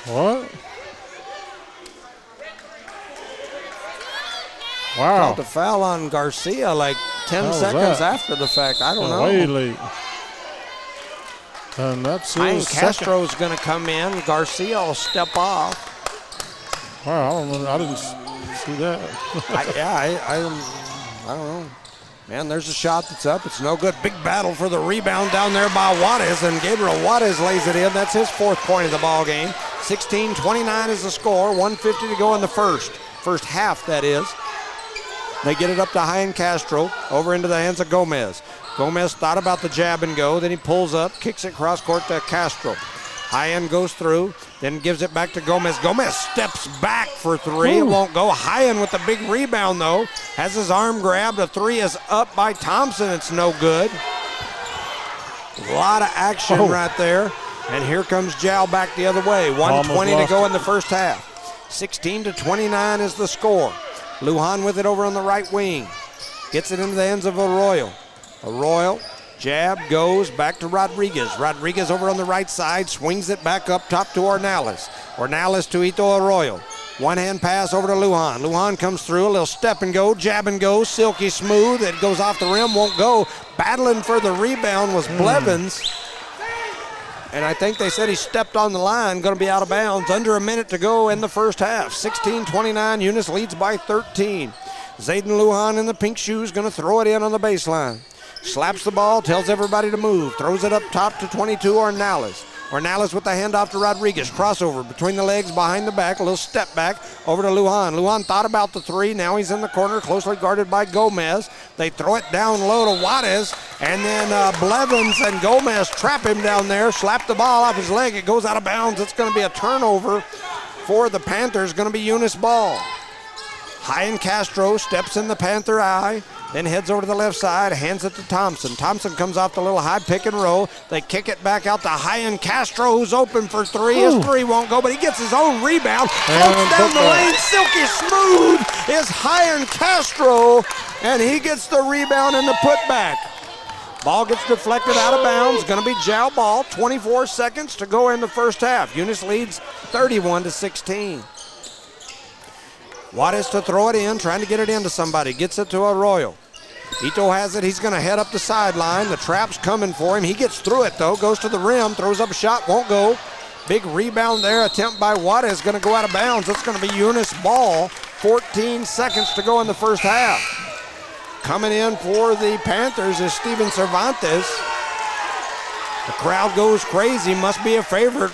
What? Wow. Called the foul on Garcia like 10 seconds after the fact. I don't know. Way late. And that's Ryan Castro's going to come in. Garcia will step off. Wow, I don't know. I didn't see that. I don't know. Man, there's a shot that's up. It's no good. Big battle for the rebound down there by Juarez, and Gabriel Juarez lays it in. That's his 4th point of the ball game. 16-29 is the score. 1:50 to go in the first half, that is. They get it up to Ryan Castro, over into the hands of Gomez. Gomez thought about the jab and go, then he pulls up, kicks it cross court to Castro. High-end goes through, then gives it back to Gomez. Gomez steps back for three. It won't go. High-end with the big rebound, though. Has his arm grabbed. The three is up by Thompson. It's no good. A lot of action right there. And here comes Jal back the other way. 1:20 to go in the first half. 16-29 is the score. Lujan with it over on the right wing. Gets it into the hands of Arroyo. Arroyo. Jab goes back to Rodriguez. Rodriguez over on the right side, swings it back up top to Ornelas. Ornelas to Ito Arroyo. One-hand pass over to Lujan. Lujan comes through, a little step and go, jab and go, silky smooth. It goes off the rim, won't go. Battling for the rebound was Blevins. And I think they said he stepped on the line, going to be out of bounds. Under a minute to go in the first half. 16-29, Eunice leads by 13. Zayden Lujan in the pink shoes going to throw it in on the baseline. Slaps the ball, tells everybody to move. Throws it up top to 22, Ornelas. Ornelas with the handoff to Rodriguez. Crossover between the legs, behind the back. A little step back over to Lujan. Lujan thought about the three. Now he's in the corner, closely guarded by Gomez. They throw it down low to Juarez. And then Blevins and Gomez trap him down there. Slap the ball off his leg. It goes out of bounds. It's going to be a turnover for the Panthers. Going to be Eunice ball. Ryan Castro steps in the Panther eye, then heads over to the left side, hands it to Thompson. Thompson comes off the little high pick and roll. They kick it back out to Ryan Castro, who's open for three. His three won't go, but he gets his own rebound. Floats down the lane, silky smooth is Ryan Castro, and he gets the rebound and the putback. Ball gets deflected out of bounds. Going to be Jal ball. 24 seconds to go in the first half. Eunice leads 31-16. Juarez to throw it in, trying to get it into somebody. Gets it to Arroyo. Ito has it. He's going to head up the sideline. The trap's coming for him. He gets through it, though. Goes to the rim. Throws up a shot. Won't go. Big rebound there. Attempt by Juarez. Going to go out of bounds. It's going to be Eunice ball. 14 seconds to go in the first half. Coming in for the Panthers is Steven Cervantes. The crowd goes crazy. Must be a favorite.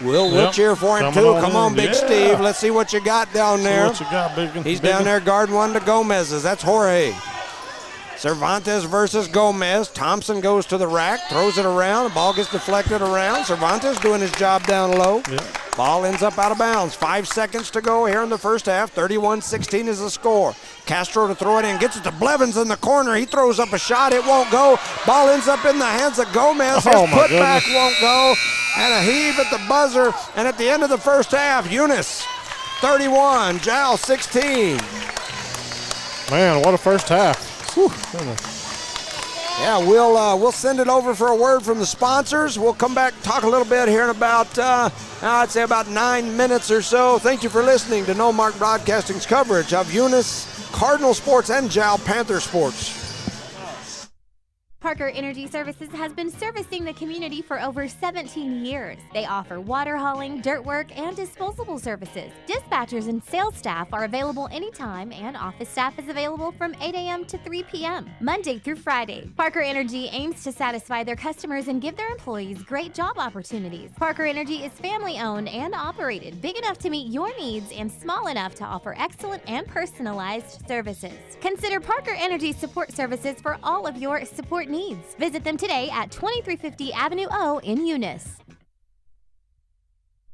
We'll cheer for him too. Come on, Big Steve. Let's see what you got down there. What you got, big He's down there guarding one to Gomez's. That's Jorge. Cervantes versus Gomez. Thompson goes to the rack, throws it around. The ball gets deflected around. Cervantes doing his job down low. Ball ends up out of bounds. 5 seconds to go here in the first half. 31-16 is the score. Castro to throw it in. Gets it to Blevins in the corner. He throws up a shot. It won't go. Ball ends up in the hands of Gomez. His putback won't go. And a heave at the buzzer. And at the end of the first half, Eunice 31, Jal 16. Man, what a first half. Whew. Yeah, we'll send it over for a word from the sponsors. We'll come back and talk a little bit here in about, I'd say about 9 minutes or so. Thank you for listening to No Mark Broadcasting's coverage of Eunice Cardinal sports and Jal Panther sports. Parker Energy Services has been servicing the community for over 17 years. They offer water hauling, dirt work, and disposable services. Dispatchers and sales staff are available anytime, and office staff is available from 8 a.m. to 3 p.m., Monday through Friday. Parker Energy aims to satisfy their customers and give their employees great job opportunities. Parker Energy is family-owned and operated, big enough to meet your needs and small enough to offer excellent and personalized services. Consider Parker Energy support services for all of your support needs. Visit them today at 2350 Avenue O in Eunice.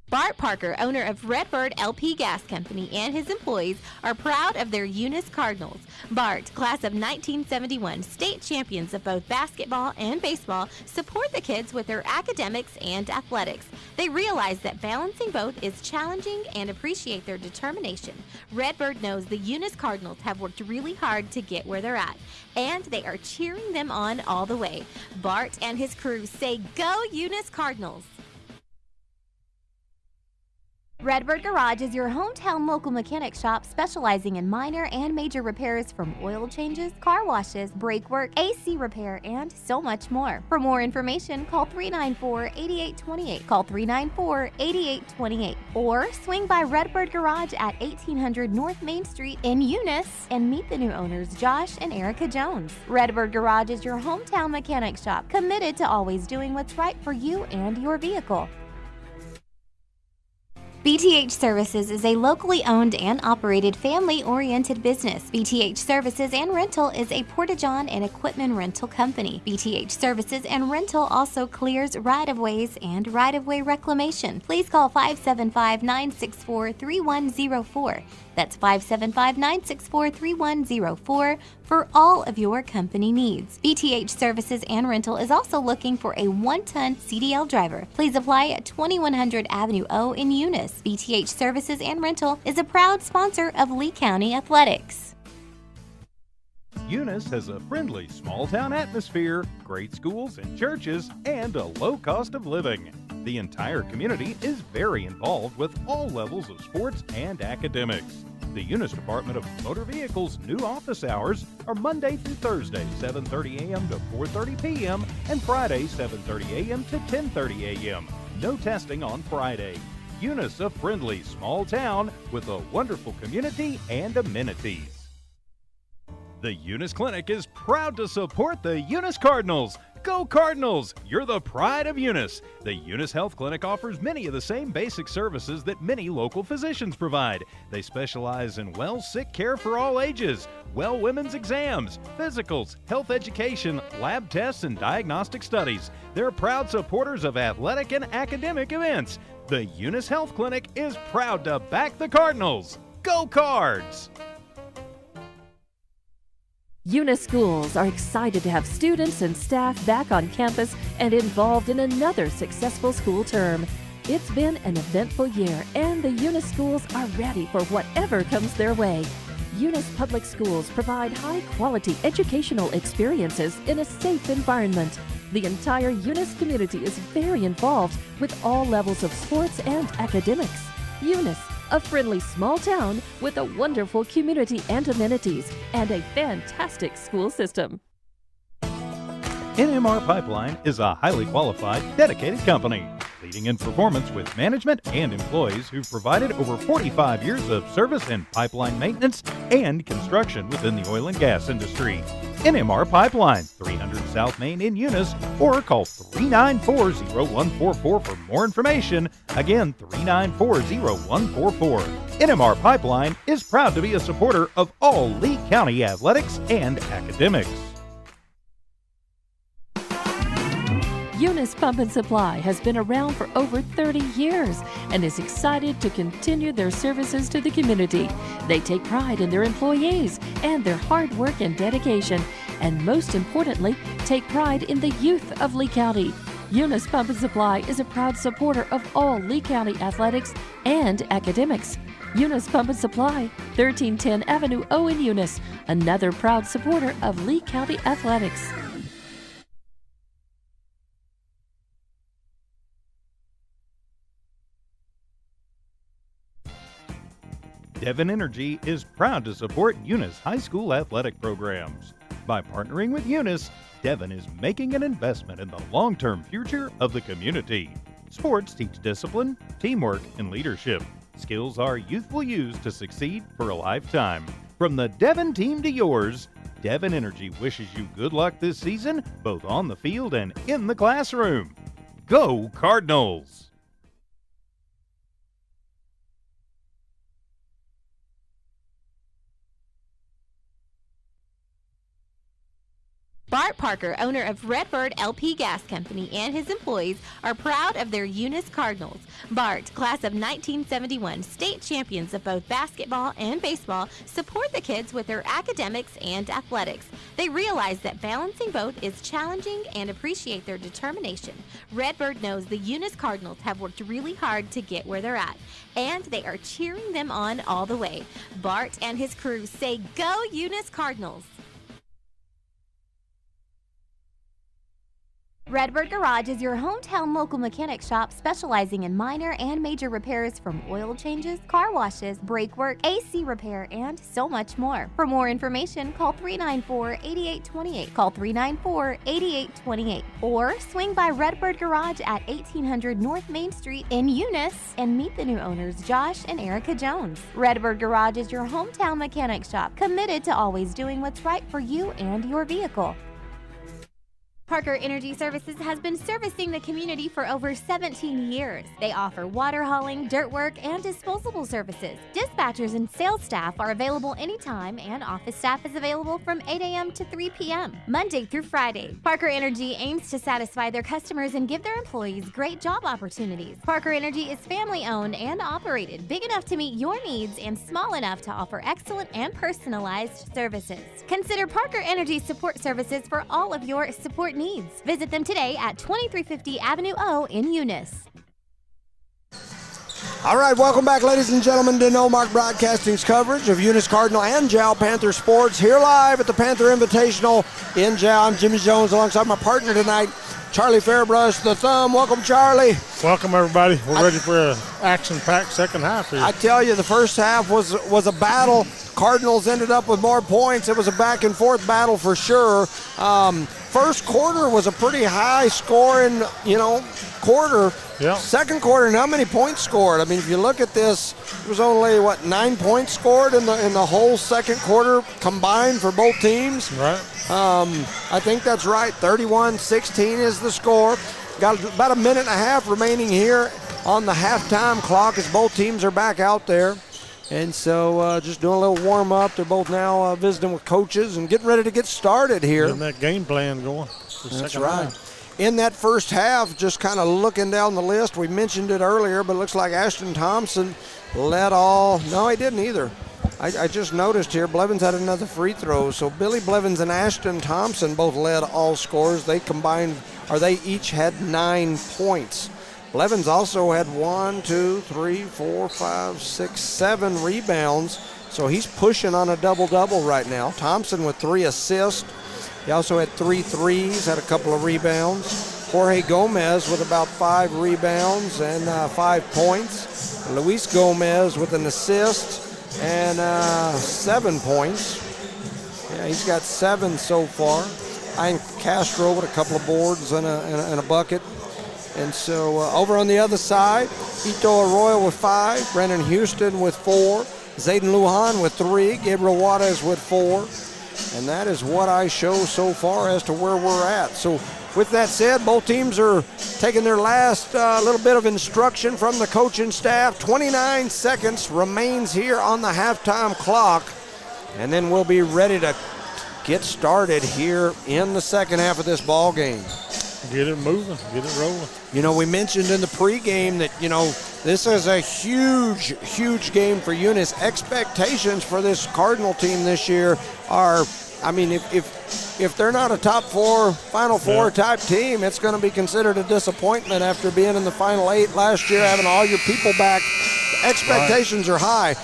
Bart Parker, owner of Redbird LP Gas Company, and his employees are proud of their Eunice Cardinals. Bart, class of 1971, state champions of both basketball and baseball, support the kids with their academics and athletics. They realize that balancing both is challenging and appreciate their determination. Redbird knows the Eunice Cardinals have worked really hard to get where they're at, and they are cheering them on all the way. Bart and his crew say, "Go Eunice Cardinals!" Redbird Garage is your hometown local mechanic shop specializing in minor and major repairs from oil changes, car washes, brake work, AC repair, and so much more. For more information, call 394-8828. Call 394-8828. Or swing by Redbird Garage at 1800 North Main Street in Eunice and meet the new owners, Josh and Erica Jones. Redbird Garage is your hometown mechanic shop, committed to always doing what's right for you and your vehicle. BTH Services is a locally owned and operated family-oriented business. BTH Services and Rental is a Porta-John and equipment rental company. BTH Services and Rental also clears right-of-ways and right-of-way reclamation. Please call 575-964-3104. That's 575-964-3104 for all of your company needs. BTH Services and Rental is also looking for a 1-ton CDL driver. Please apply at 2100 Avenue O in Eunice. BTH Services and Rental is a proud sponsor of Lee County Athletics. Eunice has a friendly small-town atmosphere, great schools and churches, and a low cost of living. The entire community is very involved with all levels of sports and academics. The Eunice Department of Motor Vehicles' new office hours are Monday through Thursday, 7:30 a.m. to 4:30 p.m. and Friday, 7:30 a.m. to 10:30 a.m. No testing on Friday. Eunice, a friendly small town with a wonderful community and amenities. The Eunice Clinic is proud to support the Eunice Cardinals. Go Cardinals! You're the pride of Eunice. The Eunice Health Clinic offers many of the same basic services that many local physicians provide. They specialize in sick care for all ages, women's exams, physicals, health education, lab tests, and diagnostic studies. They're proud supporters of athletic and academic events. The Eunice Health Clinic is proud to back the Cardinals. Go Cards! Eunice schools are excited to have students and staff back on campus and involved in another successful school term. It's been an eventful year, and the Eunice schools are ready for whatever comes their way. Eunice Public Schools provide high-quality educational experiences in a safe environment. The entire Eunice community is very involved with all levels of sports and academics. Eunice, a friendly small town with a wonderful community and amenities, and a fantastic school system. NMR Pipeline is a highly qualified, dedicated company, leading in performance with management and employees who've provided over 45 years of service in pipeline maintenance and construction within the oil and gas industry. NMR Pipeline, 300 South Main in Eunice, or call 394-0144 for more information. Again, 394-0144. NMR Pipeline is proud to be a supporter of all Lee County athletics and academics. Eunice Pump and Supply has been around for over 30 years and is excited to continue their services to the community. They take pride in their employees and their hard work and dedication, and most importantly, take pride in the youth of Lee County. Eunice Pump and Supply is a proud supporter of all Lee County athletics and academics. Eunice Pump and Supply, 1310 Avenue O in Eunice, another proud supporter of Lee County athletics. Devon Energy is proud to support Eunice High School athletic programs. By partnering with Eunice, Devon is making an investment in the long-term future of the community. Sports teach discipline, teamwork, and leadership. Skills our youth will use to succeed for a lifetime. From the Devon team to yours, Devon Energy wishes you good luck this season, both on the field and in the classroom. Go Cardinals! Bart Parker, owner of Redbird LP Gas Company, and his employees are proud of their Eunice Cardinals. Bart, class of 1971, state champions of both basketball and baseball, support the kids with their academics and athletics. They realize that balancing both is challenging and appreciate their determination. Redbird knows the Eunice Cardinals have worked really hard to get where they're at, and they are cheering them on all the way. Bart and his crew say, "Go Eunice Cardinals!" Redbird Garage is your hometown local mechanic shop specializing in minor and major repairs from oil changes, car washes, brake work, AC repair, and so much more. For more information, call 394-8828. Call 394-8828. Or swing by Redbird Garage at 1800 North Main Street in Eunice and meet the new owners, Josh and Erica Jones. Redbird Garage is your hometown mechanic shop, committed to always doing what's right for you and your vehicle. Parker Energy Services has been servicing the community for over 17 years. They offer water hauling, dirt work, and disposable services. Dispatchers and sales staff are available anytime, and office staff is available from 8 a.m. to 3 p.m., Monday through Friday. Parker Energy aims to satisfy their customers and give their employees great job opportunities. Parker Energy is family-owned and operated, big enough to meet your needs and small enough to offer excellent and personalized services. Consider Parker Energy support services for all of your support needs. Visit them today at 2350 Avenue O in Eunice. All right, welcome back, ladies and gentlemen, to No Mark Broadcasting's coverage of Eunice Cardinal and Jal Panther sports here live at the Panther Invitational in Jal. I'm Jimmy Jones alongside my partner tonight, Charlie Fairbrush, the Thumb. Welcome, Charlie. Welcome, everybody. We're ready for an action-packed second half here. I tell you, the first half was a battle. Cardinals ended up with more points. It was a back-and-forth battle for sure. First quarter was a pretty high-scoring, quarter. Yeah. Second quarter, not many points scored. I mean, if you look at this, it was only, 9 points scored in the whole second quarter combined for both teams. Right. I think that's right. 31-16 is the score. Got about a minute and a half remaining here on the halftime clock as both teams are back out there. And so just doing a little warm-up. They're both now visiting with coaches and getting ready to get started here. Getting that game plan going. That's right. In that first half, just kind of looking down the list, we mentioned it earlier, but it looks like Ashton Thompson led all. No, he didn't either. I just noticed here, Blevins had another free throw. So Billy Blevins and Ashton Thompson both led all scores. They each had 9 points. Blevins also had 7 rebounds, so he's pushing on a double-double right now. Thompson with 3 assists. He also had 3 threes, had a couple of rebounds. Jorge Gomez with about 5 rebounds and 5 points. Luis Gomez with an assist and 7 points. Yeah, he's got 7 so far. Ian Castro with a couple of boards and a bucket. And so over on the other side, Ito Arroyo with 5, Brennan Houston with 4, Zayden Lujan with 3, Gabriel Juarez with 4. And that is what I show so far as to where we're at. So with that said, both teams are taking their last little bit of instruction from the coaching staff. 29 seconds remains here on the halftime clock. And then we'll be ready to get started here in the second half of this ball game. Get it moving, get it rolling. We mentioned in the pregame that, this is a huge, huge game for Eunice. Expectations for this Cardinal team this year are, if they're not a top 4, Final Four type team, it's going to be considered a disappointment after being in the Final 8 last year, having all your people back. Expectations are high.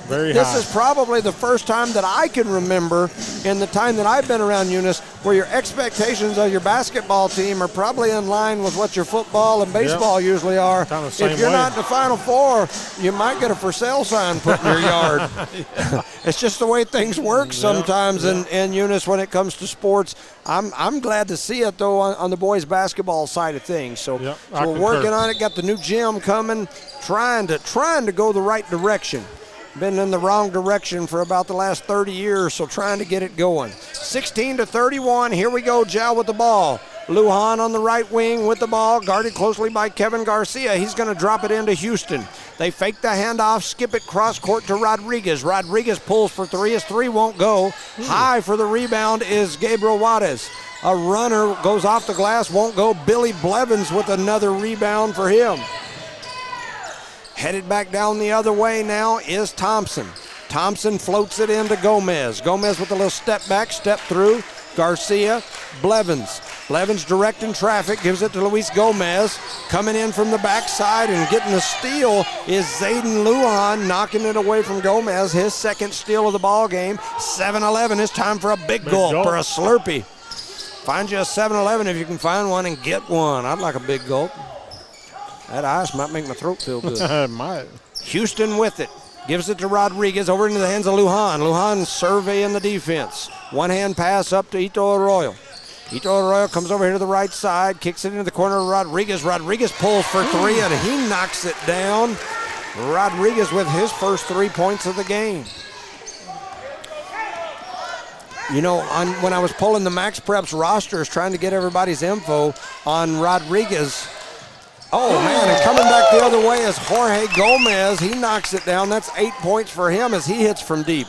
Very this high. is probably the first time that I can remember in the time that I've been around Eunice where your expectations of your basketball team are probably in line with what your football and baseball usually are. Kind of the same if you're way. not in the Final Four, you might get a for sale sign put in your yard. It's just the way things work sometimes in Eunice when it comes to sports. I'm glad to see it, though, on the boys' basketball side of things. So, so we're working on it, got the new gym coming, trying to go the right direction. Been in the wrong direction for about the last 30 years, so trying to get it going. 16-31, here we go, Jal with the ball. Lujan on the right wing with the ball, guarded closely by Kevin Garcia. He's going to drop it into Houston. They fake the handoff, skip it cross court to Rodriguez. Rodriguez pulls for 3. His 3 won't go. High for the rebound is Gabriel Juarez. A runner goes off the glass, won't go. Billy Blevins with another rebound for him. Headed back down the other way now is Thompson. Thompson floats it into Gomez. Gomez with a little step back, step through. Garcia, Blevins. Blevins directing traffic, gives it to Luis Gomez. Coming in from the backside and getting the steal is Zayden Lujan, knocking it away from Gomez. His second steal of the ball game. 7-11. It's time for a big gulp or a Slurpee. Find you a 7-Eleven if you can find one and get one. I'd like a big gulp. That ice might make my throat feel good. It might. Houston with it. Gives it to Rodriguez over into the hands of Lujan. Lujan surveying the defense. One-hand pass up to Ito Arroyo. Ito Arroyo comes over here to the right side, kicks it into the corner of Rodriguez. Rodriguez pulls for three, and he knocks it down. Rodriguez with his first 3 points of the game. You know, when I was pulling the Max Preps rosters, trying to get everybody's info on Rodriguez. Oh, man, and coming back the other way is Jorge Gomez. He knocks it down. That's 8 points for him as he hits from deep.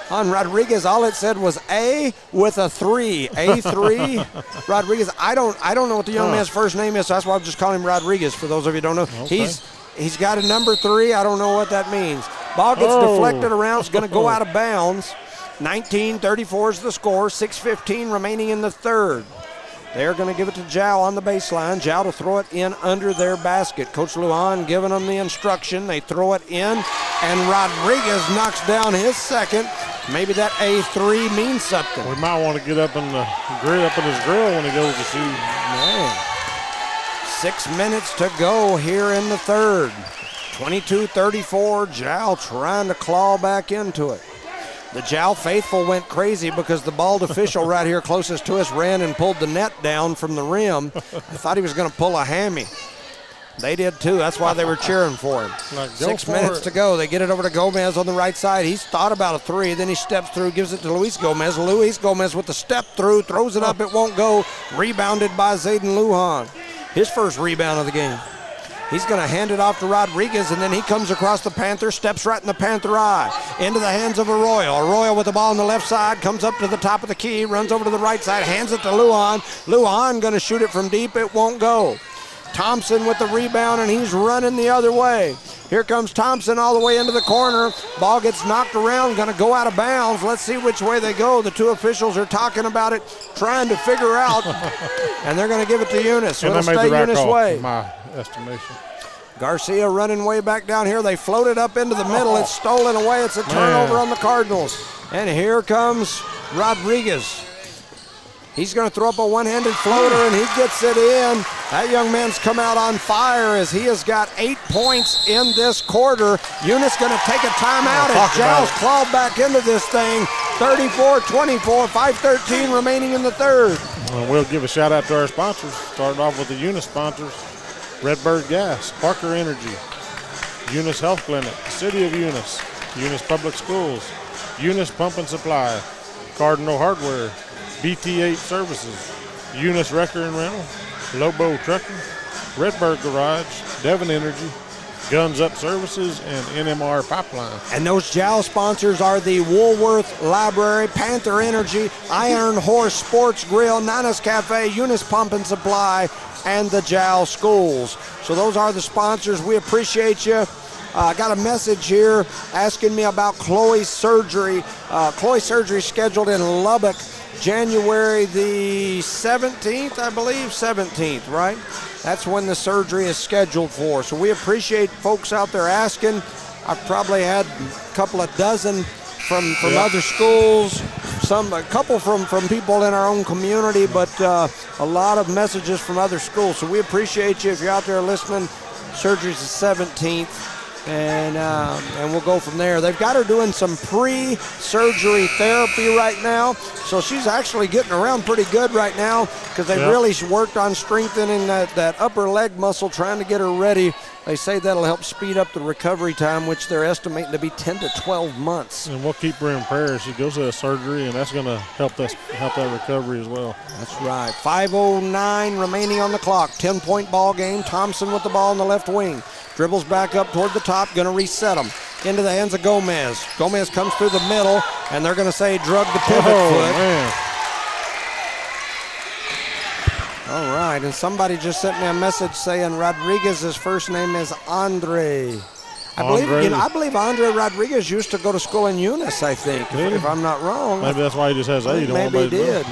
On Rodriguez, all it said was A with a 3. A3. Rodriguez, I don't know what the young man's first name is, so that's why I'm just calling him Rodriguez for those of you who don't know. Okay. He's got a number 3. I don't know what that means. Ball gets deflected around. It's going to go out of bounds. 19-34 is the score. 6:15 remaining in the third. They're going to give it to Jal on the baseline. Jal to throw it in under their basket. Coach Lujan giving them the instruction. They throw it in, and Rodriguez knocks down his second. Maybe that A3 means something. We might want to get up in his grill when he goes to shoot. Man. 6 minutes to go here in the third. 22-34. Jal trying to claw back into it. The Jal faithful went crazy because the bald official right here closest to us ran and pulled the net down from the rim. I thought he was going to pull a hammy. They did too. That's why they were cheering for him. 6 minutes to go. They get it over to Gomez on the right side. He's thought about a 3. Then he steps through, gives it to Luis Gomez. Luis Gomez with the step through, throws it up. It won't go. Rebounded by Zayden Lujan. His first rebound of the game. He's going to hand it off to Rodriguez, and then he comes across the Panther, steps right in the Panther eye. Into the hands of Arroyo. Arroyo with the ball on the left side, comes up to the top of the key, runs over to the right side, hands it to Lujan. Lujan going to shoot it from deep. It won't go. Thompson with the rebound, and he's running the other way. Here comes Thompson all the way into the corner. Ball gets knocked around, going to go out of bounds. Let's see which way they go. The two officials are talking about it, trying to figure out, and they're going to give it to Eunice. And it'll stay Eunice way. In my estimation. Garcia running way back down here. They float it up into the middle. It's stolen away. It's a turnover on the Cardinals. And here comes Rodriguez. He's going to throw up a one-handed floater, and he gets it in. That young man's come out on fire as he has got 8 points in this quarter. Eunice going to take a timeout as Jal's clawed back into this thing. 34-24, 5:13 remaining in the third. Well, we'll give a shout-out to our sponsors. Starting off with the Eunice sponsors. Redbird Gas, Parker Energy, Eunice Health Clinic, City of Eunice, Eunice Public Schools, Eunice Pump and Supply, Cardinal Hardware, BT8 Services, Eunice Wrecker and Rental, Lobo Trucking, Redbird Garage, Devon Energy, Guns Up Services, and NMR Pipeline. And those Jal sponsors are the Woolworth Library, Panther Energy, Iron Horse Sports Grill, Nana's Cafe, Eunice Pump and Supply, and the Jal Schools. So those are the sponsors. We appreciate you. I got a message here asking me about Chloe's surgery. Chloe's surgery scheduled in Lubbock, January the 17th, I believe, 17th, right? That's when the surgery is scheduled for. So we appreciate folks out there asking. I've probably had a couple of dozen from other schools, a couple from people in our own community, but a lot of messages from other schools. So we appreciate you if you're out there listening. Surgery's the 17th. And we'll go from there. They've got her doing some pre-surgery therapy right now, so she's actually getting around pretty good right now because they really worked on strengthening that upper leg muscle, trying to get her ready. They say that'll help speed up the recovery time, which they're estimating to be 10 to 12 months. And we'll keep her in prayer. She goes to that surgery, and that's going to help that recovery as well. That's right. 5:09 remaining on the clock. 10-point ball game. Thompson with the ball in the left wing. Dribbles back up toward the top, going to reset them. Into the hands of Gomez. Gomez comes through the middle, and they're going to say drug the pivot foot. Man. All right, and somebody just sent me a message saying Rodriguez's first name is Andre. I believe Andre Rodriguez used to go to school in Eunice, I think, if I'm not wrong. Maybe that's why he just has 8. Maybe he did.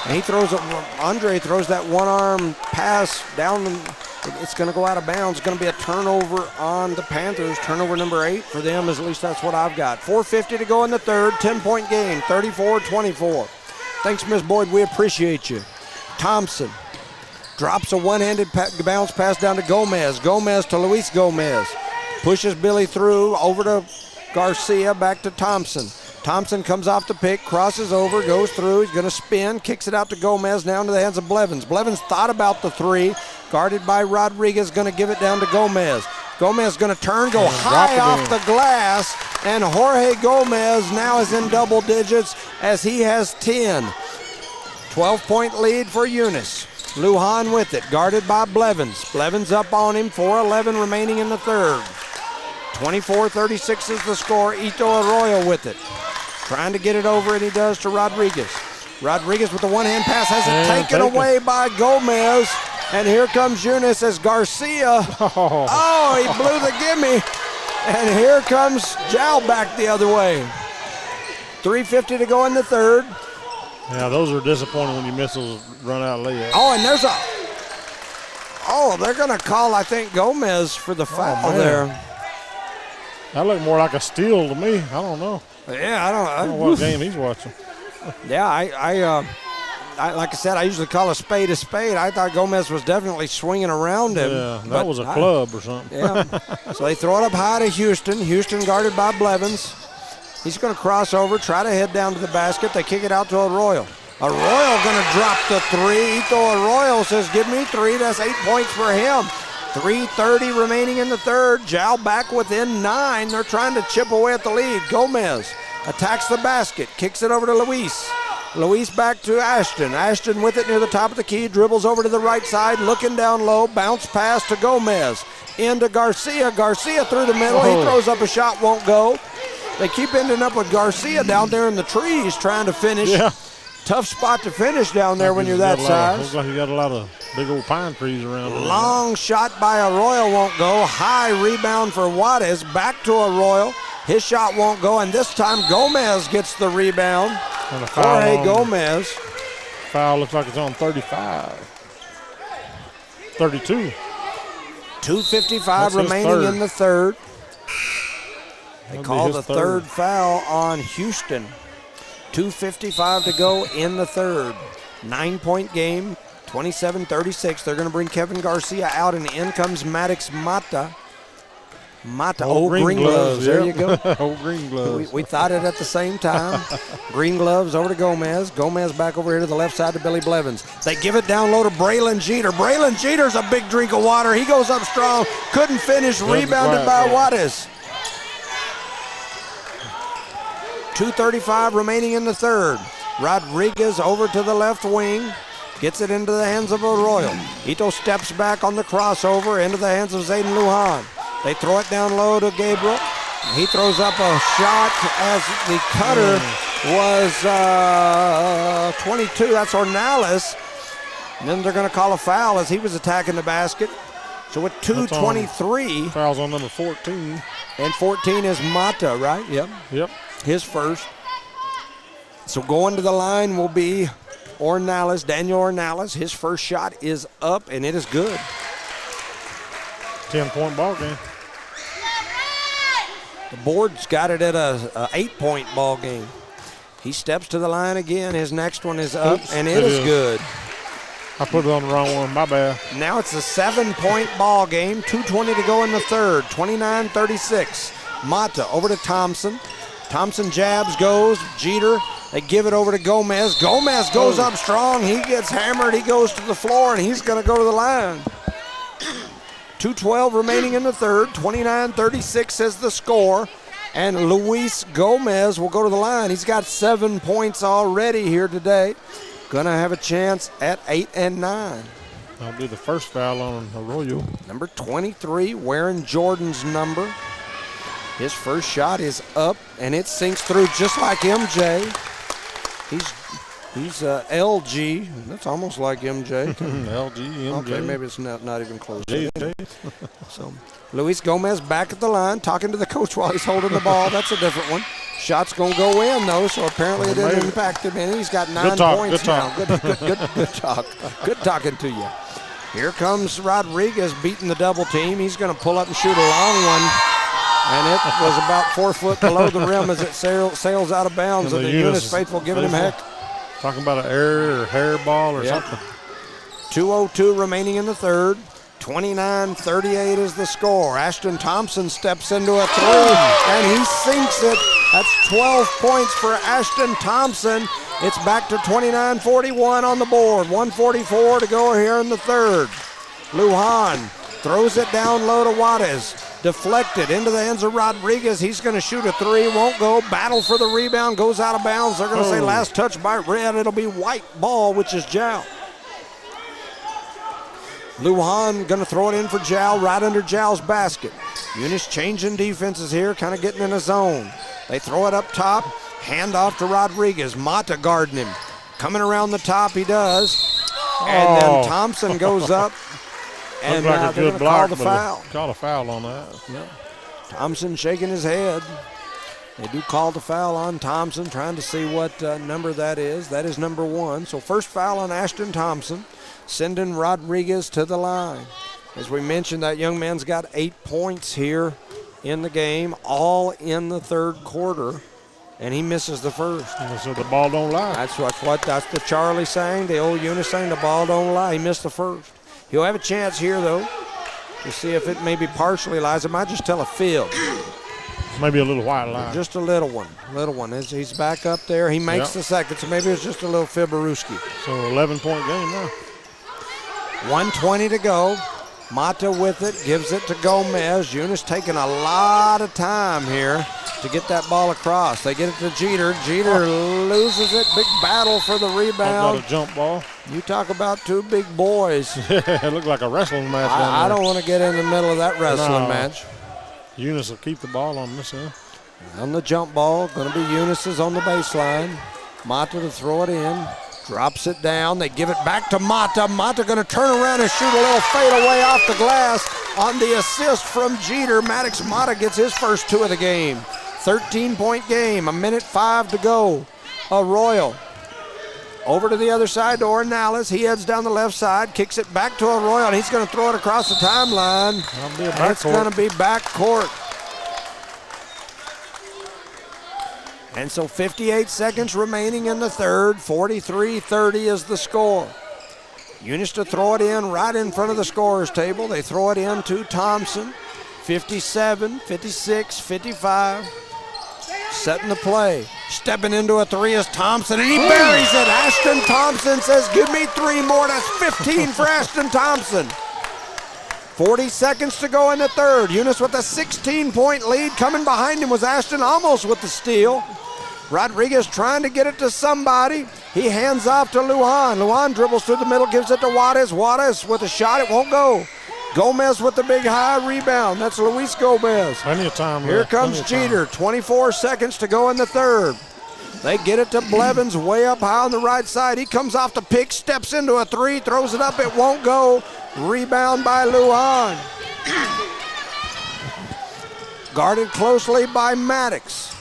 And Andre throws that one-arm pass down. It's going to go out of bounds. It's going to be a turnover on the Panthers. Turnover number 8 for them, at least that's what I've got. 4:50 to go in the third. 10-point game, 34-24. Thanks, Miss Boyd. We appreciate you. Thompson drops a one-handed bounce pass down to Gomez. Gomez to Luis Gomez. Pushes Billy through, over to Garcia, back to Thompson. Thompson comes off the pick, crosses over, goes through. He's going to spin, kicks it out to Gomez, now into the hands of Blevins. Blevins thought about the 3, guarded by Rodriguez, going to give it down to Gomez. Gomez going to turn, go high off the glass, and Jorge Gomez now is in double digits as he has 10. 12-point lead for Eunice. Lujan with it, guarded by Blevins. Blevins up on him, 4:11 remaining in the third. 24-36 is the score. Ito Arroyo with it. Trying to get it over, and he does to Rodriguez. Rodriguez with the one-hand pass has it taken away by Gomez. And here comes Eunice as Garcia. Oh, he blew the gimme. And here comes Jal back the other way. 3:50 to go in the third. Yeah, those are disappointing when you miss those run-out layups. Oh, and there's they're going to call, I think, Gomez for the foul there. That looked more like a steal to me. I don't know. Yeah, I don't know what game he's watching. Yeah, I like I said, I usually call a spade a spade. I thought Gomez was definitely swinging around him. Yeah, that was a club or something. Yeah. So they throw it up high to Houston. Houston guarded by Blevins. He's going to cross over, try to head down to the basket. They kick it out to Arroyo. Arroyo going to drop the 3. Ito Arroyo says, give me 3. That's 8 points for him. 3:30 remaining in the third. Jal back within 9. They're trying to chip away at the lead. Gomez attacks the basket, kicks it over to Luis. Luis back to Ashton. Ashton with it near the top of the key, dribbles over to the right side, looking down low, bounce pass to Gomez. Into Garcia. Garcia through the middle. He throws up a shot, won't go. They keep ending up with Garcia down there in the trees trying to finish. Yeah. Tough spot to finish down there when you're that size. Looks like you got a lot of big old pine trees around. Long shot by Arroyo won't go. High rebound for Juarez. Back to Arroyo. His shot won't go, and this time Gomez gets the rebound. And a foul Jorge Gomez. Foul looks like it's on 35. 32. 2:55 remaining in the third. They call the third foul on Houston. 2:55 to go in the third. 9-point game, 27-36. They're going to bring Kevin Garcia out, and in comes Maddox Mata. Green gloves. There you go. Old green gloves. We thought it at the same time. Green gloves over to Gomez. Gomez back over here to the left side to Billy Blevins. They give it down low to Braylon Jeter. Braylon Jeter's a big drink of water. He goes up strong. Couldn't finish. Rebounded by Juarez. 2:35 remaining in the third. Rodriguez over to the left wing. Gets it into the hands of Arroyo. Ito steps back on the crossover into the hands of Zayden Lujan. They throw it down low to Gabriel. He throws up a shot as the cutter was 22. That's Ornelas. And then they're going to call a foul as he was attacking the basket. So with 2:23. Foul's on number 14. And 14 is Mata, right? Yep. His first. So going to the line will be Ornelas, Daniel Ornelas. His first shot is up, and it is good. 10-point ball game. The board's got it at a 8-point ball game. He steps to the line again. His next one is up, and it is good. I put it on the wrong one. My bad. Now it's a 7-point ball game. 2:20 to go in the third. 29-36. Mata over to Thompson. Thompson jabs, goes. Jeter. They give it over to Gomez. Gomez goes up strong. He gets hammered. He goes to the floor, and he's going to go to the line. 2:12 remaining in the third. 29-36 is the score. And Luis Gomez will go to the line. He's got 7 points already here today. Gonna have a chance at 8 and 9. That'll be the first foul on Arroyo. Number 23, wearing Jordan's number. His first shot is up, and it sinks through just like MJ. He's He's LG. That's almost like MJ. LG, MJ. Okay, maybe it's not even close. JJ. So, Luis Gomez back at the line, talking to the coach while he's holding the ball. That's a different one. Shot's going to go in, though, so apparently it didn't impact him. And he's got 9 points now. Good talk. Good talking to you. Here comes Rodriguez beating the double team. He's going to pull up and shoot a long one. And it was about 4 foot below the rim as it sails out of bounds. And the Eunice faithful giving him heck. Talking about an error or hair ball or something. 2:02 remaining in the third. 29-38 is the score. Ashton Thompson steps into a three, and he sinks it. That's 12 points for Ashton Thompson. It's back to 29-41 on the board. 1:44 to go here in the third. Lujan throws it down low to Juarez. Deflected into the hands of Rodriguez. He's going to shoot a three. Won't go. Battle for the rebound. Goes out of bounds. They're going to say last touch by Red. It'll be white ball, which is Jal. Lujan going to throw it in for Jal right under Jal's basket. Eunice changing defenses here, kind of getting in a zone. They throw it up top. Hand off to Rodriguez. Mata guarding him. Coming around the top, he does. And then Thompson goes up. And like they're going to call the foul. Call a foul on that. Yep. Thompson shaking his head. They do call the foul on Thompson, trying to see what number that is. That is number 1. So first foul on Ashton Thompson, sending Rodriguez to the line. As we mentioned, that young man's got 8 points here in the game, all in the third quarter, and he misses the first. So the ball don't lie. That's the Charlie saying, the old Eunice saying, the ball don't lie. He missed the first. He'll have a chance here, though, to see if it maybe partially lies. It might just tell a fib. Maybe a little white line. Just a little one. As he's back up there, he makes the second, so maybe it's just a little fibberooski. So 11-point game now. 1:20 to go. Mata with it, gives it to Gomez. Eunice taking a lot of time here to get that ball across. They get it to Jeter. Jeter loses it. Big battle for the rebound. Got a jump ball. You talk about two big boys. It looked like a wrestling match down there. I don't want to get in the middle of that wrestling match. Eunice will keep the ball on this end. On the jump ball, going to be Eunice's on the baseline. Mata to throw it in. Drops it down. They give it back to Mata. Mata going to turn around and shoot a little fadeaway off the glass on the assist from Jeter. Maddox Mata gets his first 2 of the game. 13-point game. 1:05 to go. Arroyo over to the other side to Ornelas. He heads down the left side, kicks it back to Arroyo, and he's going to throw it across the timeline. It's going to be back court. And so 58 seconds remaining in the third. 43-30 is the score. Eunice to throw it in right in front of the scorer's table. They throw it in to Thompson. 57, 56, 55. Setting the play. Stepping into a three is Thompson, and he buries it. Ashton Thompson says, give me 3 more. That's 15 for Ashton Thompson. 40 seconds to go in the third. Eunice with a 16-point lead. Coming behind him was Ashton, almost with the steal. Rodriguez trying to get it to somebody. He hands off to Lujan. Lujan dribbles through the middle, gives it to Juarez. Juarez with a shot, it won't go. Gomez with the big high rebound. That's Luis Gomez. Plenty of time. Here comes Jeter. 24 seconds to go in the third. They get it to Blevins way up high on the right side. He comes off the pick, steps into a three, throws it up, it won't go. Rebound by Lujan. Guarded closely by Maddox.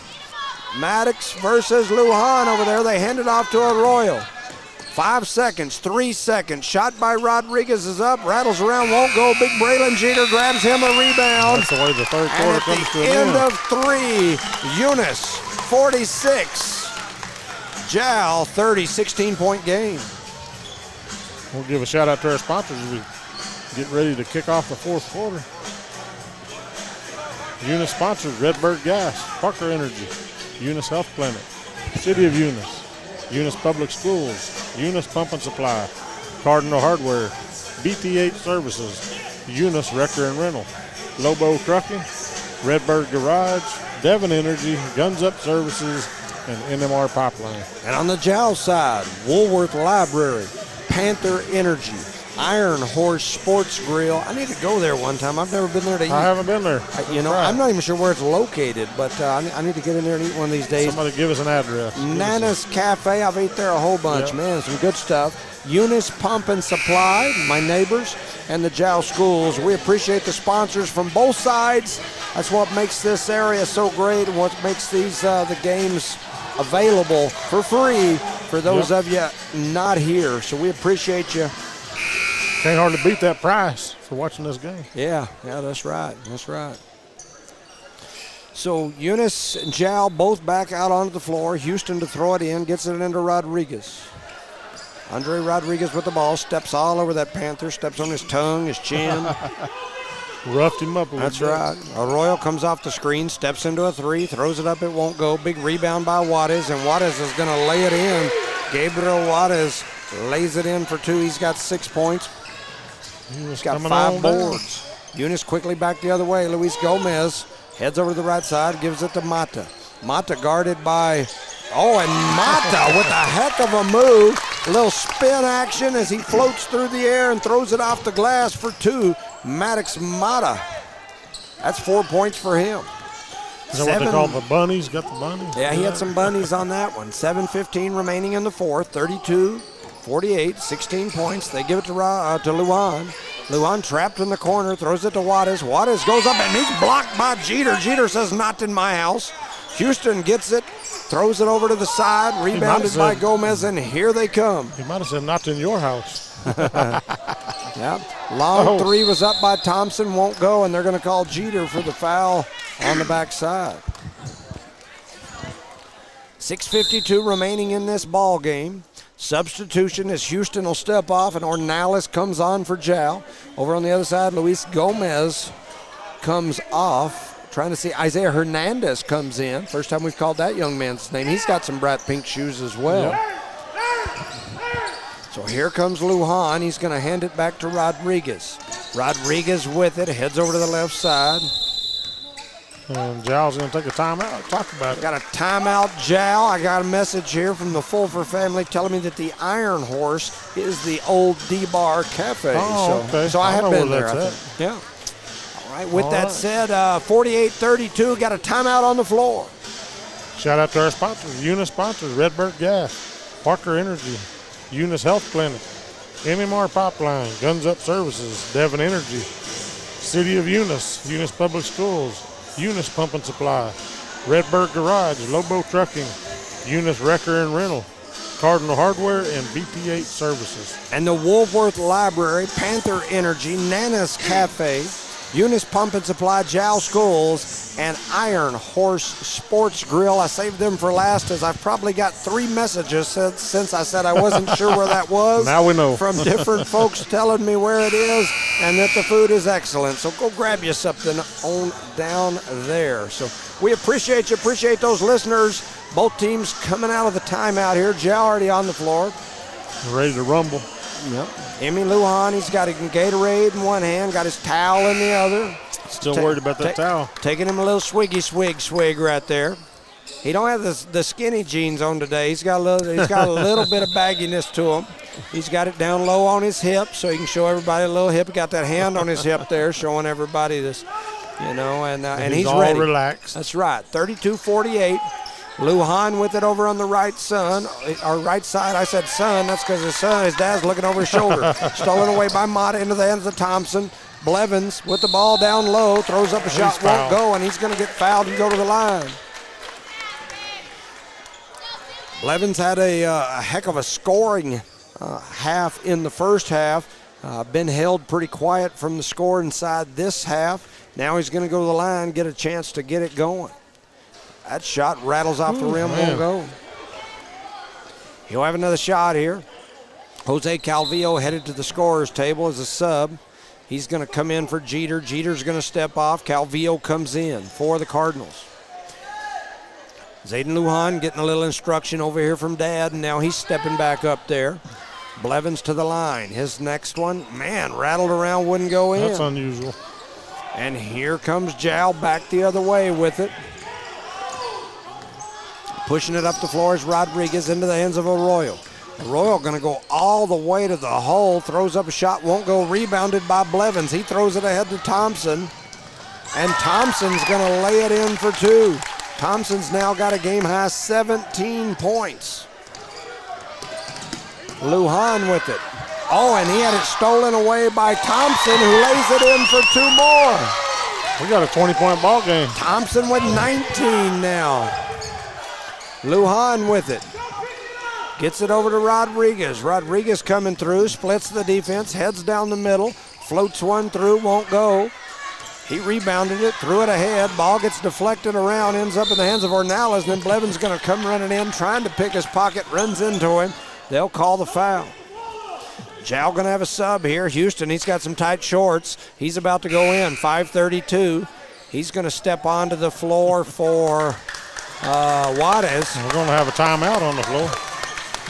Maddox versus Lujan over there. They hand it off to Arroyo. 5 seconds, 3 seconds. Shot by Rodriguez is up, rattles around, won't go. Big Braylon Jeter grabs him a rebound. That's the way the third quarter comes to an end. Of 3, Eunice 46. Jal 30, 16-point game. We'll give a shout out to our sponsors as we get ready to kick off the fourth quarter. Eunice sponsors Redbird Gas, Parker Energy, Eunice Health Clinic, City of Eunice, Eunice Public Schools, Eunice Pump and Supply, Cardinal Hardware, BTH Services, Eunice Wrecker and Rental, Lobo Trucking, Redbird Garage, Devon Energy, Guns Up Services, and NMR Pipeline. And on the Jal side, Woolworth Library, Panther Energy, Iron Horse Sports Grill. I need to go there one time. I've never been there to eat. I haven't been there. I'm not even sure where it's located, but I need to get in there and eat one of these days. Somebody give us an address. Nana's Cafe. I've ate there a whole bunch, man. Some good stuff. Eunice Pump and Supply, my neighbors, and the Jal Schools. We appreciate the sponsors from both sides. That's what makes this area so great and what makes these the games available for free for those of you not here. So we appreciate you. Can't hardly beat that price for watching this game. Yeah, that's right. That's right. So Eunice and Jal both back out onto the floor. Houston to throw it in, gets it into Rodriguez. Andre Rodriguez with the ball, steps all over that Panther, steps on his tongue, his chin. Roughed him up a little bit. That's right. Arroyo comes off the screen, steps into a three, throws it up, it won't go. Big rebound by Juarez, and Juarez is going to lay it in. Gabriel Juarez lays it in for two. He's got 6 points. He's got 5 boards. Eunice quickly back the other way. Luis Gomez heads over to the right side, gives it to Mata. Mata guarded by, and Mata with a heck of a move. A little spin action as he floats through the air and throws it off the glass for two. Maddox Mata. That's 4 points for him. Is that what they call the bunnies? Got the bunnies? Yeah, he had some bunnies on that one. 7:15 remaining in the fourth. 32-48, 16 points. They give it to Luan. Luan trapped in the corner, throws it to Juarez. Juarez goes up and he's blocked by Jeter. Jeter says, not in my house. Houston gets it, throws it over to the side, rebounded by Gomez, and here they come. He might have said, not in your house. Yeah, long three was up by Thompson, won't go, and they're going to call Jeter for the foul on the backside. 6:52 remaining in this ball game. Substitution as Houston will step off, and Ornelas comes on for Jal. Over on the other side, Luis Gomez comes off. Trying to see Isaiah Hernandez comes in. First time we've called that young man's name. He's got some bright pink shoes as well. So here comes Lujan. He's going to hand it back to Rodriguez. Rodriguez with it, heads over to the left side. And Jal's going to take a timeout. Talk about it. Got a timeout, Jal. I got a message here from the Fulfer family telling me that the Iron Horse is the old D-Bar Cafe. Okay. So I have been there, I think. Yeah. All right, with that said, 48-32, got a timeout on the floor. Shout out to our sponsors, Eunice sponsors, Redbird Gas, Parker Energy, Eunice Health Clinic, MMR Pipeline, Guns Up Services, Devon Energy, City of Eunice, Eunice Public Schools, Eunice Pump and Supply, Redbird Garage, Lobo Trucking, Eunice Wrecker and Rental, Cardinal Hardware, and BT8 Services. And the Woolworth Library, Panther Energy, Nana's Cafe, Eunice Pump and Supply, Jal Schools, and Iron Horse Sports Grill. I saved them for last as I've probably got 3 messages since I said I wasn't sure where that was. Now we know. From different folks telling me where it is and that the food is excellent. So go grab you something on down there. So we appreciate you, appreciate those listeners. Both teams coming out of the timeout here. Jal already on the floor. Ready to rumble. Yep. Emmy Lujan, he's got a Gatorade in one hand, got his towel in the other. Still worried about that towel. Taking him a little swig right there. He don't have the skinny jeans on today. He's got a little bit of bagginess to him. He's got it down low on his hip so he can show everybody a little hip. He got that hand on his hip there showing everybody this, and he's all ready. Relaxed. That's right. 32-48. Lujan with it over on the right side. I said son. That's because his dad's looking over his shoulder. Stolen away by Mata into the hands of Thompson. Blevins with the ball down low, throws up a shot, won't go, and he's going to get fouled and go to the line. Blevins had a heck of a scoring half in the first half. Been held pretty quiet from the score inside this half. Now he's going to go to the line, get a chance to get it going. That shot rattles off the rim, won't go. He'll have another shot here. Jose Calvillo headed to the scorer's table as a sub. He's going to come in for Jeter. Jeter's going to step off. Calvillo comes in for the Cardinals. Zayden Lujan getting a little instruction over here from Dad, and now he's stepping back up there. Blevins to the line. His next one, rattled around, wouldn't go in. That's unusual. And here comes Jal back the other way with it. Pushing it up the floor is Rodriguez into the hands of Arroyo. Royal going to go all the way to the hole, throws up a shot, won't go, rebounded by Blevins. He throws it ahead to Thompson, and Thompson's going to lay it in for 2. Thompson's now got a game-high 17 points. Lujan with it. Oh, and he had it stolen away by Thompson, who lays it in for 2 more. We got a 20-point ball game. Thompson with 19 now. Lujan with it. Gets it over to Rodriguez. Rodriguez coming through, splits the defense, heads down the middle, floats one through, won't go. He rebounded it, threw it ahead. Ball gets deflected around, ends up in the hands of Ornelas, and then Blevins going to come running in, trying to pick his pocket, runs into him. They'll call the foul. Jal going to have a sub here. Houston, he's got some tight shorts. He's about to go in, 5:32. He's going to step onto the floor for Juarez. We're going to have a timeout on the floor.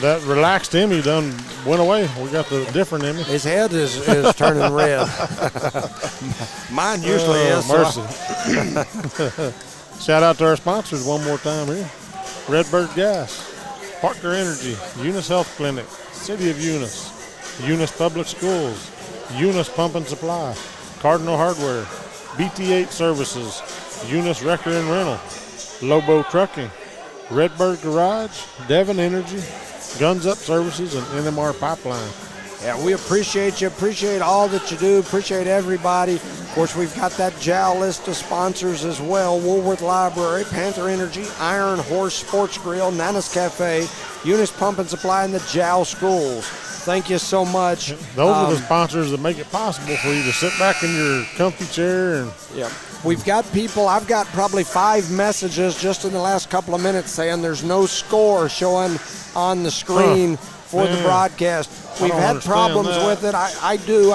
That relaxed Emmy done went away. We got the different Emmy. His head is turning red. Mine usually is. Mercy. Shout out to our sponsors one more time here. Redbird Gas, Parker Energy, Eunice Health Clinic, City of Eunice, Eunice Public Schools, Eunice Pump and Supply, Cardinal Hardware, BT8 Services, Eunice Wrecker and Rental, Lobo Trucking, Redbird Garage, Devon Energy, Guns Up Services, and NMR Pipeline. Yeah, we appreciate you. Appreciate all that you do. Appreciate everybody. Of course, we've got that JAL list of sponsors as well. Woolworth Library, Panther Energy, Iron Horse Sports Grill, Nana's Cafe, Eunice Pump and Supply, and the JAL Schools. Thank you so much. Those are the sponsors that make it possible for you to sit back in your comfy chair. And yeah. We've got people, I've got probably 5 messages just in the last couple of minutes saying there's no score showing on the screen for the broadcast. We've had problems with it. I do.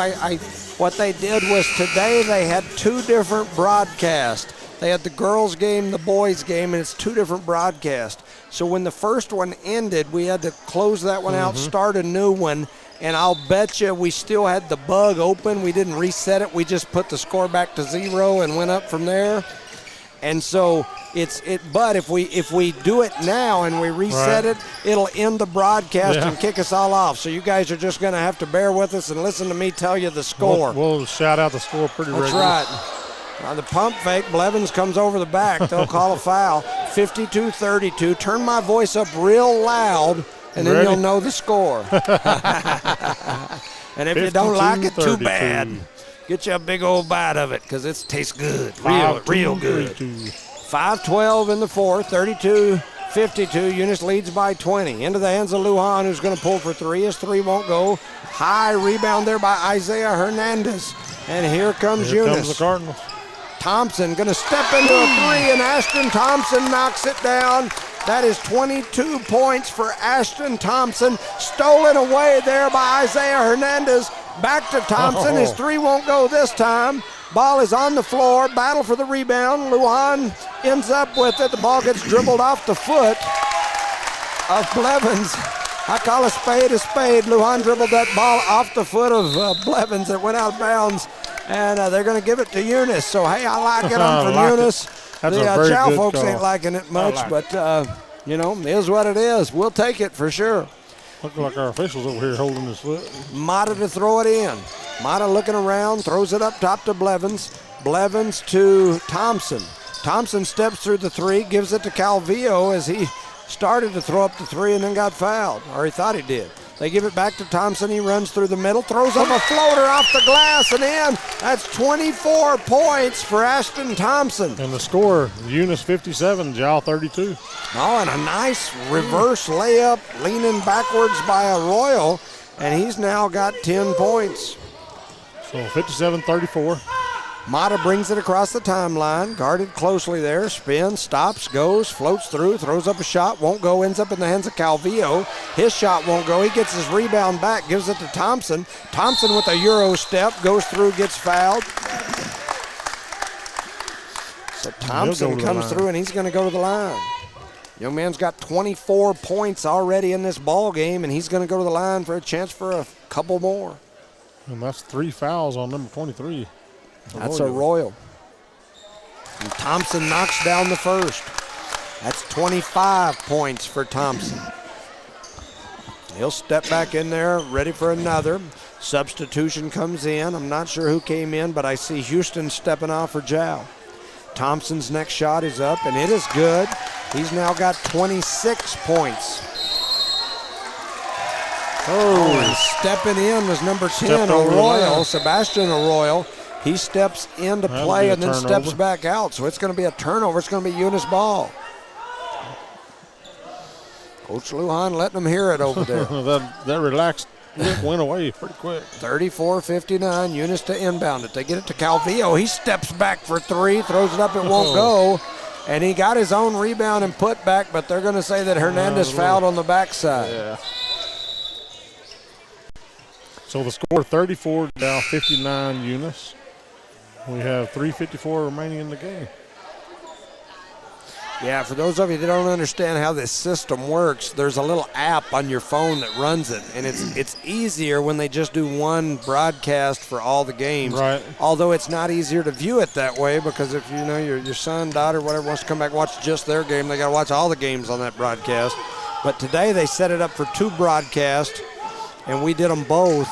What they did was today they had 2 different broadcasts. They had the girls' game, the boys' game, and it's 2 different broadcasts. So when the first one ended, we had to close that one out, start a new one, and I'll bet you we still had the bug open. We didn't reset it. We just put the score back to 0 and went up from there. And so but if we do it now and we reset it, it'll end the broadcast and kick us all off. So you guys are just going to have to bear with us and listen to me tell you the score. We'll shout out the score pretty regularly. That's right. On the pump fake, Blevins comes over the back. They'll call a foul. 52-32. Turn my voice up real loud, and then you'll know the score. And if you don't like it, too bad. Get you a big old bite of it because it tastes good. Real good. 5:12 in the fourth, 32-52. Eunice leads by 20. Into the hands of Lujan, who's going to pull for 3. His 3 won't go. High rebound there by Isaiah Hernandez. And here comes Eunice. Here comes the Cardinals. Thompson going to step into a 3, and Ashton Thompson knocks it down. That is 22 points for Ashton Thompson. Stolen away there by Isaiah Hernandez. Back to Thompson. His 3 won't go this time. Ball is on the floor. Battle for the rebound. Lujan ends up with it. The ball gets dribbled off the foot of Blevins. I call a spade a spade. Lujan dribbled that ball off the foot of Blevins. It went out of bounds, and they're going to give it to Eunice. So, hey, I like it. I'm from Eunice. The Chow folks ain't liking it much, but, it is what it is. We'll take it for sure. Look like our officials over here holding his foot. Mata to throw it in. Mata looking around, throws it up top to Blevins. Blevins to Thompson. Thompson steps through the 3, gives it to Calvillo as he started to throw up the 3 and then got fouled, or he thought he did. They give it back to Thompson. He runs through the middle, throws up a floater off the glass and in. That's 24 points for Ashton Thompson. And the score, Eunice 57, Jal 32. Oh, and a nice reverse layup, leaning backwards by a Royal, and he's now got 10 points. So 57-34. Mata brings it across the timeline, guarded closely there, spins, stops, goes, floats through, throws up a shot, won't go, ends up in the hands of Calvillo. His shot won't go. He gets his rebound back, gives it to Thompson. Thompson with a Euro step, goes through, gets fouled. So Thompson comes through, and he's going to go to the line. Young man's got 24 points already in this ball game, and he's going to go to the line for a chance for a couple more. And that's 3 fouls on number 23. That's a Royal. And Thompson knocks down the first. That's 25 points for Thompson. He'll step back in there, ready for another. Substitution comes in. I'm not sure who came in, but I see Houston stepping off for Jal. Thompson's next shot is up, and it is good. He's now got 26 points. And stepping in was number 10, Arroyo, Sebastian Arroyo. He steps into play and then steps back out. So it's going to be a turnover. It's going to be Eunice ball. Coach Lujan letting them hear it over there. that relaxed went away pretty quick. 34-59, Eunice to inbound it. They get it to Calvillo. He steps back for three, throws it up, it won't go. And he got his own rebound and put back, but they're going to say that Hernandez fouled on the backside. Yeah. So the score 34 now 59 Eunice. We have 3:54 remaining in the game. Yeah, for those of you that don't understand how this system works, there's a little app on your phone that runs it, and it's easier when they just do one broadcast for all the games. Right. Although it's not easier to view it that way, because if you know your son, daughter, whatever wants to come back and watch just their game, they got to watch all the games on that broadcast. But today they set it up for two broadcasts, and we did them both.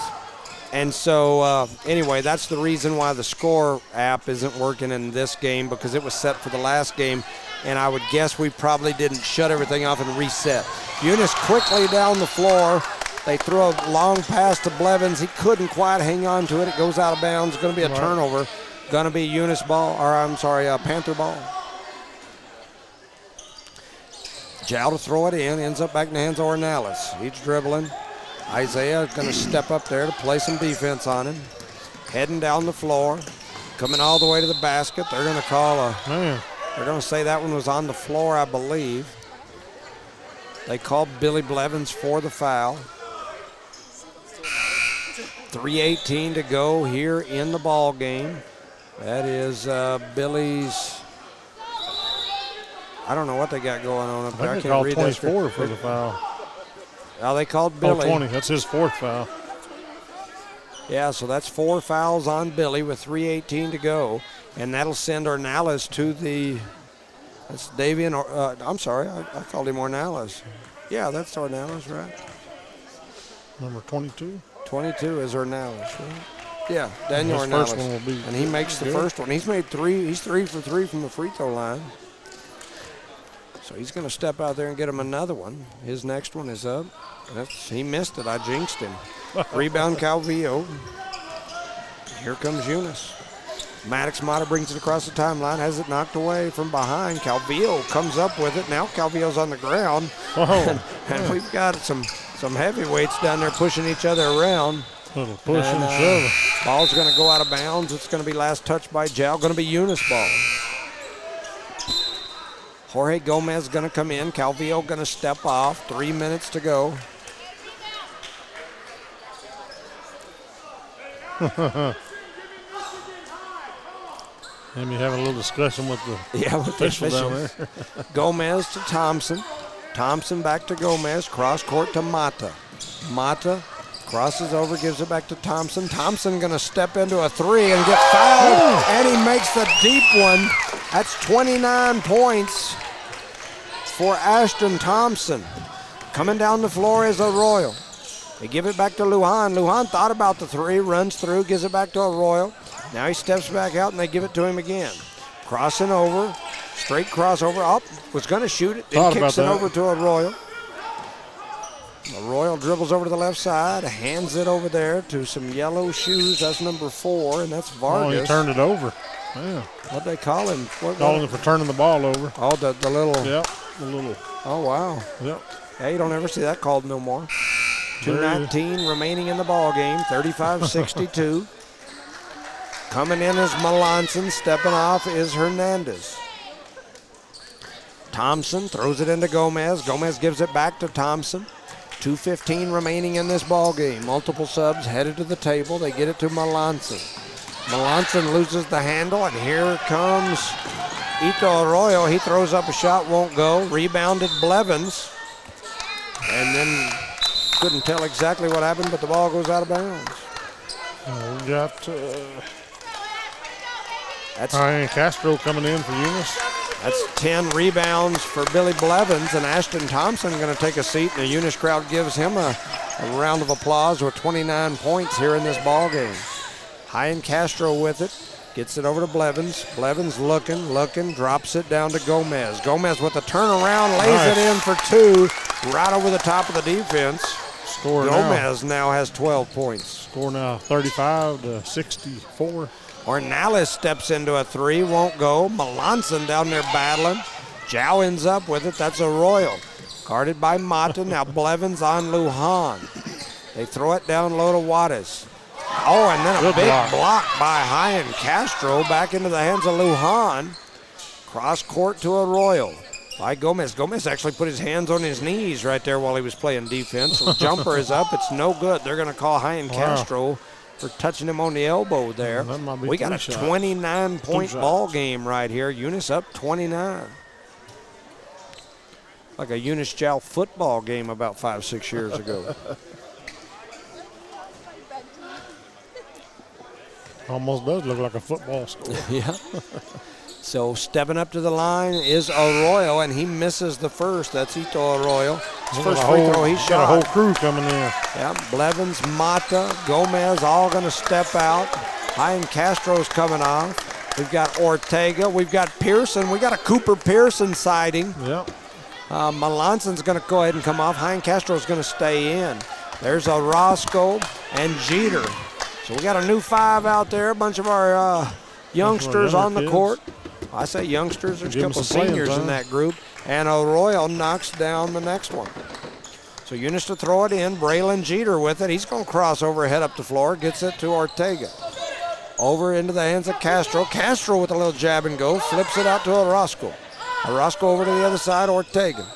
And so, anyway, that's the reason why the score app isn't working in this game, because it was set for the last game, and I would guess we probably didn't shut everything off and reset. Eunice quickly down the floor. They throw a long pass to Blevins. He couldn't quite hang on to it. It goes out of bounds. It's going to be a turnover. Going to be Eunice ball, or I'm sorry, Panther ball. Jal to throw it in, ends up back in the hands of Ornelas. He's dribbling. Isaiah is going to step up there to play some defense on him. Heading down the floor, coming all the way to the basket. They're going to call they're going to say that one was on the floor, I believe. They called Billy Blevins for the foul. 3:18 to go here in the ball game. That is Billy's. I don't know what they got going on up there. I can't read 24 for the foul. Now they called Billy. 20. That's his fourth foul. Yeah, so that's 4 fouls on Billy with 3:18 to go. And that'll send Ornelas to the – that's Davian – I'm sorry, I called him Ornelas. Yeah, that's Ornelas, right? Number 22? 22 is Ornelas, right? Yeah, Daniel His Ornelas. first one will be and he makes the first one. He's made 3. He's 3 for 3 from the free throw line. So he's going to step out there and get him another one. His next one is up. He missed it. I jinxed him. Rebound Calvillo. Here comes Eunice. Maddox Mata brings it across the timeline, has it knocked away from behind. Calvillo comes up with it. Now Calvillo's on the ground. And we've got some heavyweights down there pushing each other around. Little push and shove. Ball's going to go out of bounds. It's going to be last touched by Jal. Going to be Eunice ball. Jorge Gomez going to come in. Calvillo going to step off. 3 minutes to go. Let me have a little discussion with the official down there. Gomez to Thompson. Thompson back to Gomez. Cross court to Mata. Mata crosses over, gives it back to Thompson. Thompson going to step into a 3 and get fouled. And he makes the deep one. That's 29 points for Ashton Thompson. Coming down the floor is Arroyo. They give it back to Lujan. Lujan thought about the 3, runs through, gives it back to Arroyo. Now he steps back out and they give it to him again. Crossing over, straight crossover. Up, was going to shoot it, then kicks it over to Arroyo. Arroyo dribbles over to the left side, hands it over there to some yellow shoes. That's number 4, and that's Vargas. Oh, he turned it over. Yeah. What'd they call him? Calling him for turning the ball over. Oh, the little. Yep, the little. Oh, wow. Yep. Hey, you don't ever see that called no more. 2:19 remaining in the ball game, 35-62. Coming in is Melanson. Stepping off is Hernandez. Thompson throws it into Gomez. Gomez gives it back to Thompson. 2:15 remaining in this ball game. Multiple subs headed to the table. They get it to Melanson. Melanson loses the handle, and here comes Ito Arroyo. He throws up a shot, won't go. Rebounded Blevins. And then couldn't tell exactly what happened, but the ball goes out of bounds. We got Ryan Castro coming in for Eunice. That's 10 rebounds for Billy Blevins, and Ashton Thompson going to take a seat, and the Eunice crowd gives him a round of applause with 29 points here in this ball game. Hyan Castro with it, gets it over to Blevins. Blevins looking, drops it down to Gomez. Gomez with a turnaround, lays it in for 2, right over the top of the defense. Gomez now has 12 points. Score now 35-64. Ornelas steps into a 3, won't go. Melanson down there battling. Jal ends up with it. That's a Royal. Guarded by Mata. Now Blevins on Lujan. They throw it down low to Juarez. Oh, and then a big block by Hyan Castro back into the hands of Lujan. Cross court to a Royal by Gomez. Gomez actually put his hands on his knees right there while he was playing defense. The jumper is up. It's no good. They're going to call Hyan Castro for touching him on the elbow there. We got a 29-point ball game right here. Eunice up 29. Like a Eunice Jal football game about 5-6 years ago. Almost does look like a football score. Yeah. So stepping up to the line is Arroyo, and he misses the first. That's Ito Arroyo. His first free throw he shot. Got a whole crew coming in. Yeah, Blevins, Mata, Gomez all going to step out. Hyan Castro's coming off. We've got Ortega. We've got Pearson. We got a Cooper Pearson sighting. Yep. Melanson's going to go ahead and come off. Hyan Castro's going to stay in. There's Orozco and Jeter. So we got a new 5 out there. A bunch of our youngsters on the court. I say youngsters. There's a couple of seniors in that group. And Arroyo knocks down the next one. So Eunice to throw it in. Braylon Jeter with it. He's going to cross over, head up the floor. Gets it to Ortega. Over into the hands of Castro. Castro with a little jab and go. Flips it out to Orozco. Orozco over to the other side. Ortega.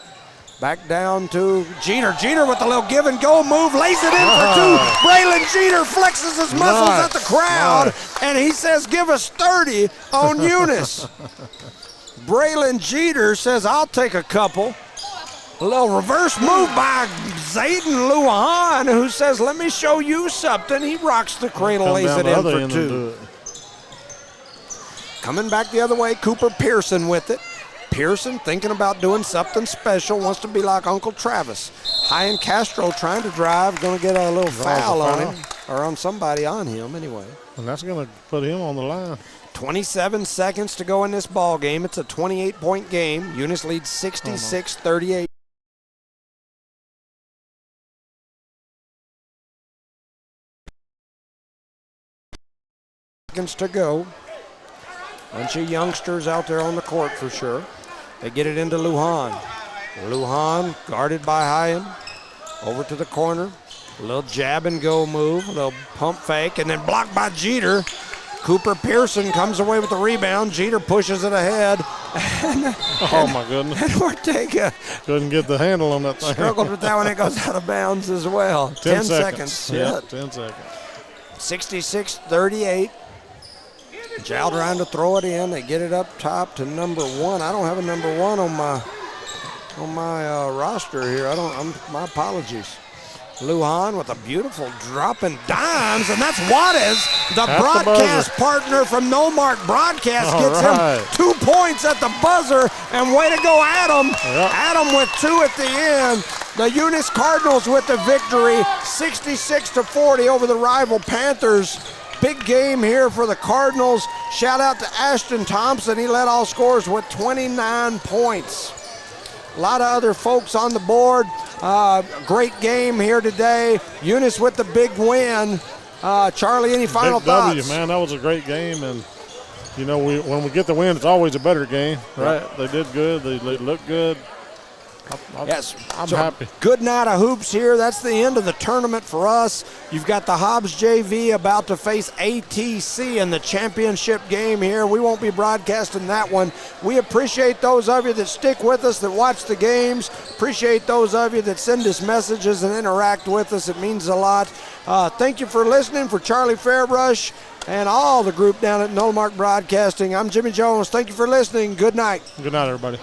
Back down to Jeter. Jeter with a little give and go move. Lays it in for 2. Braylon Jeter flexes his muscles at the crowd. And he says, give us 30 on Eunice. Braylon Jeter says, I'll take a couple. A little reverse move by Zayden Lujan, who says, let me show you something. He rocks the cradle, lays it in for 2. Coming back the other way, Cooper Pearson with it. Pearson thinking about doing something special, wants to be like Uncle Travis. Hyan Castro trying to drive, going to get a little foul on him, or on somebody on him anyway. And that's going to put him on the line. 27 seconds to go in this ball game. It's a 28-point game. Eunice leads 66-38. Seconds to go. Bunch of youngsters out there on the court for sure. They get it into Lujan. Lujan guarded by Hyan. Over to the corner. A little jab and go move. A little pump fake and then blocked by Jeter. Cooper Pearson comes away with the rebound. Jeter pushes it ahead. Oh my goodness. And Ortega couldn't get the handle on that thing. Struggled with that one. It goes out of bounds as well. 10 seconds. Yeah, 10 seconds. 66-38. Jal trying to throw it in. They get it up top to number 1. I don't have a number 1 on my roster here. My apologies. Lujan with a beautiful drop and dimes, and that's Juarez, the broadcast partner from Nolmark Broadcast, gets him 2 points at the buzzer, and way to go, Adam. Yep. Adam with 2 at the end. The Eunice Cardinals with the victory, 66-40 over the rival Panthers. Big game here for the Cardinals. Shout out to Ashton Thompson. He led all scorers with 29 points. A lot of other folks on the board. Great game here today. Eunice with the big win. Charlie, any final thoughts? W, man, that was a great game. And, you know, when we get the win, it's always a better game, right? Yep. They did good. They looked good. Yes, I'm happy. Good night of hoops here. That's the end of the tournament for us. You've got the Hobbs JV about to face ATC in the championship game here. We won't be broadcasting that one. We appreciate those of you that stick with us, that watch the games. Appreciate those of you that send us messages and interact with us. It means a lot. Thank you for listening. For Charlie Fairbrush and all the group down at Nolmark Broadcasting, I'm Jimmy Jones. Thank you for listening. Good night. Good night, everybody.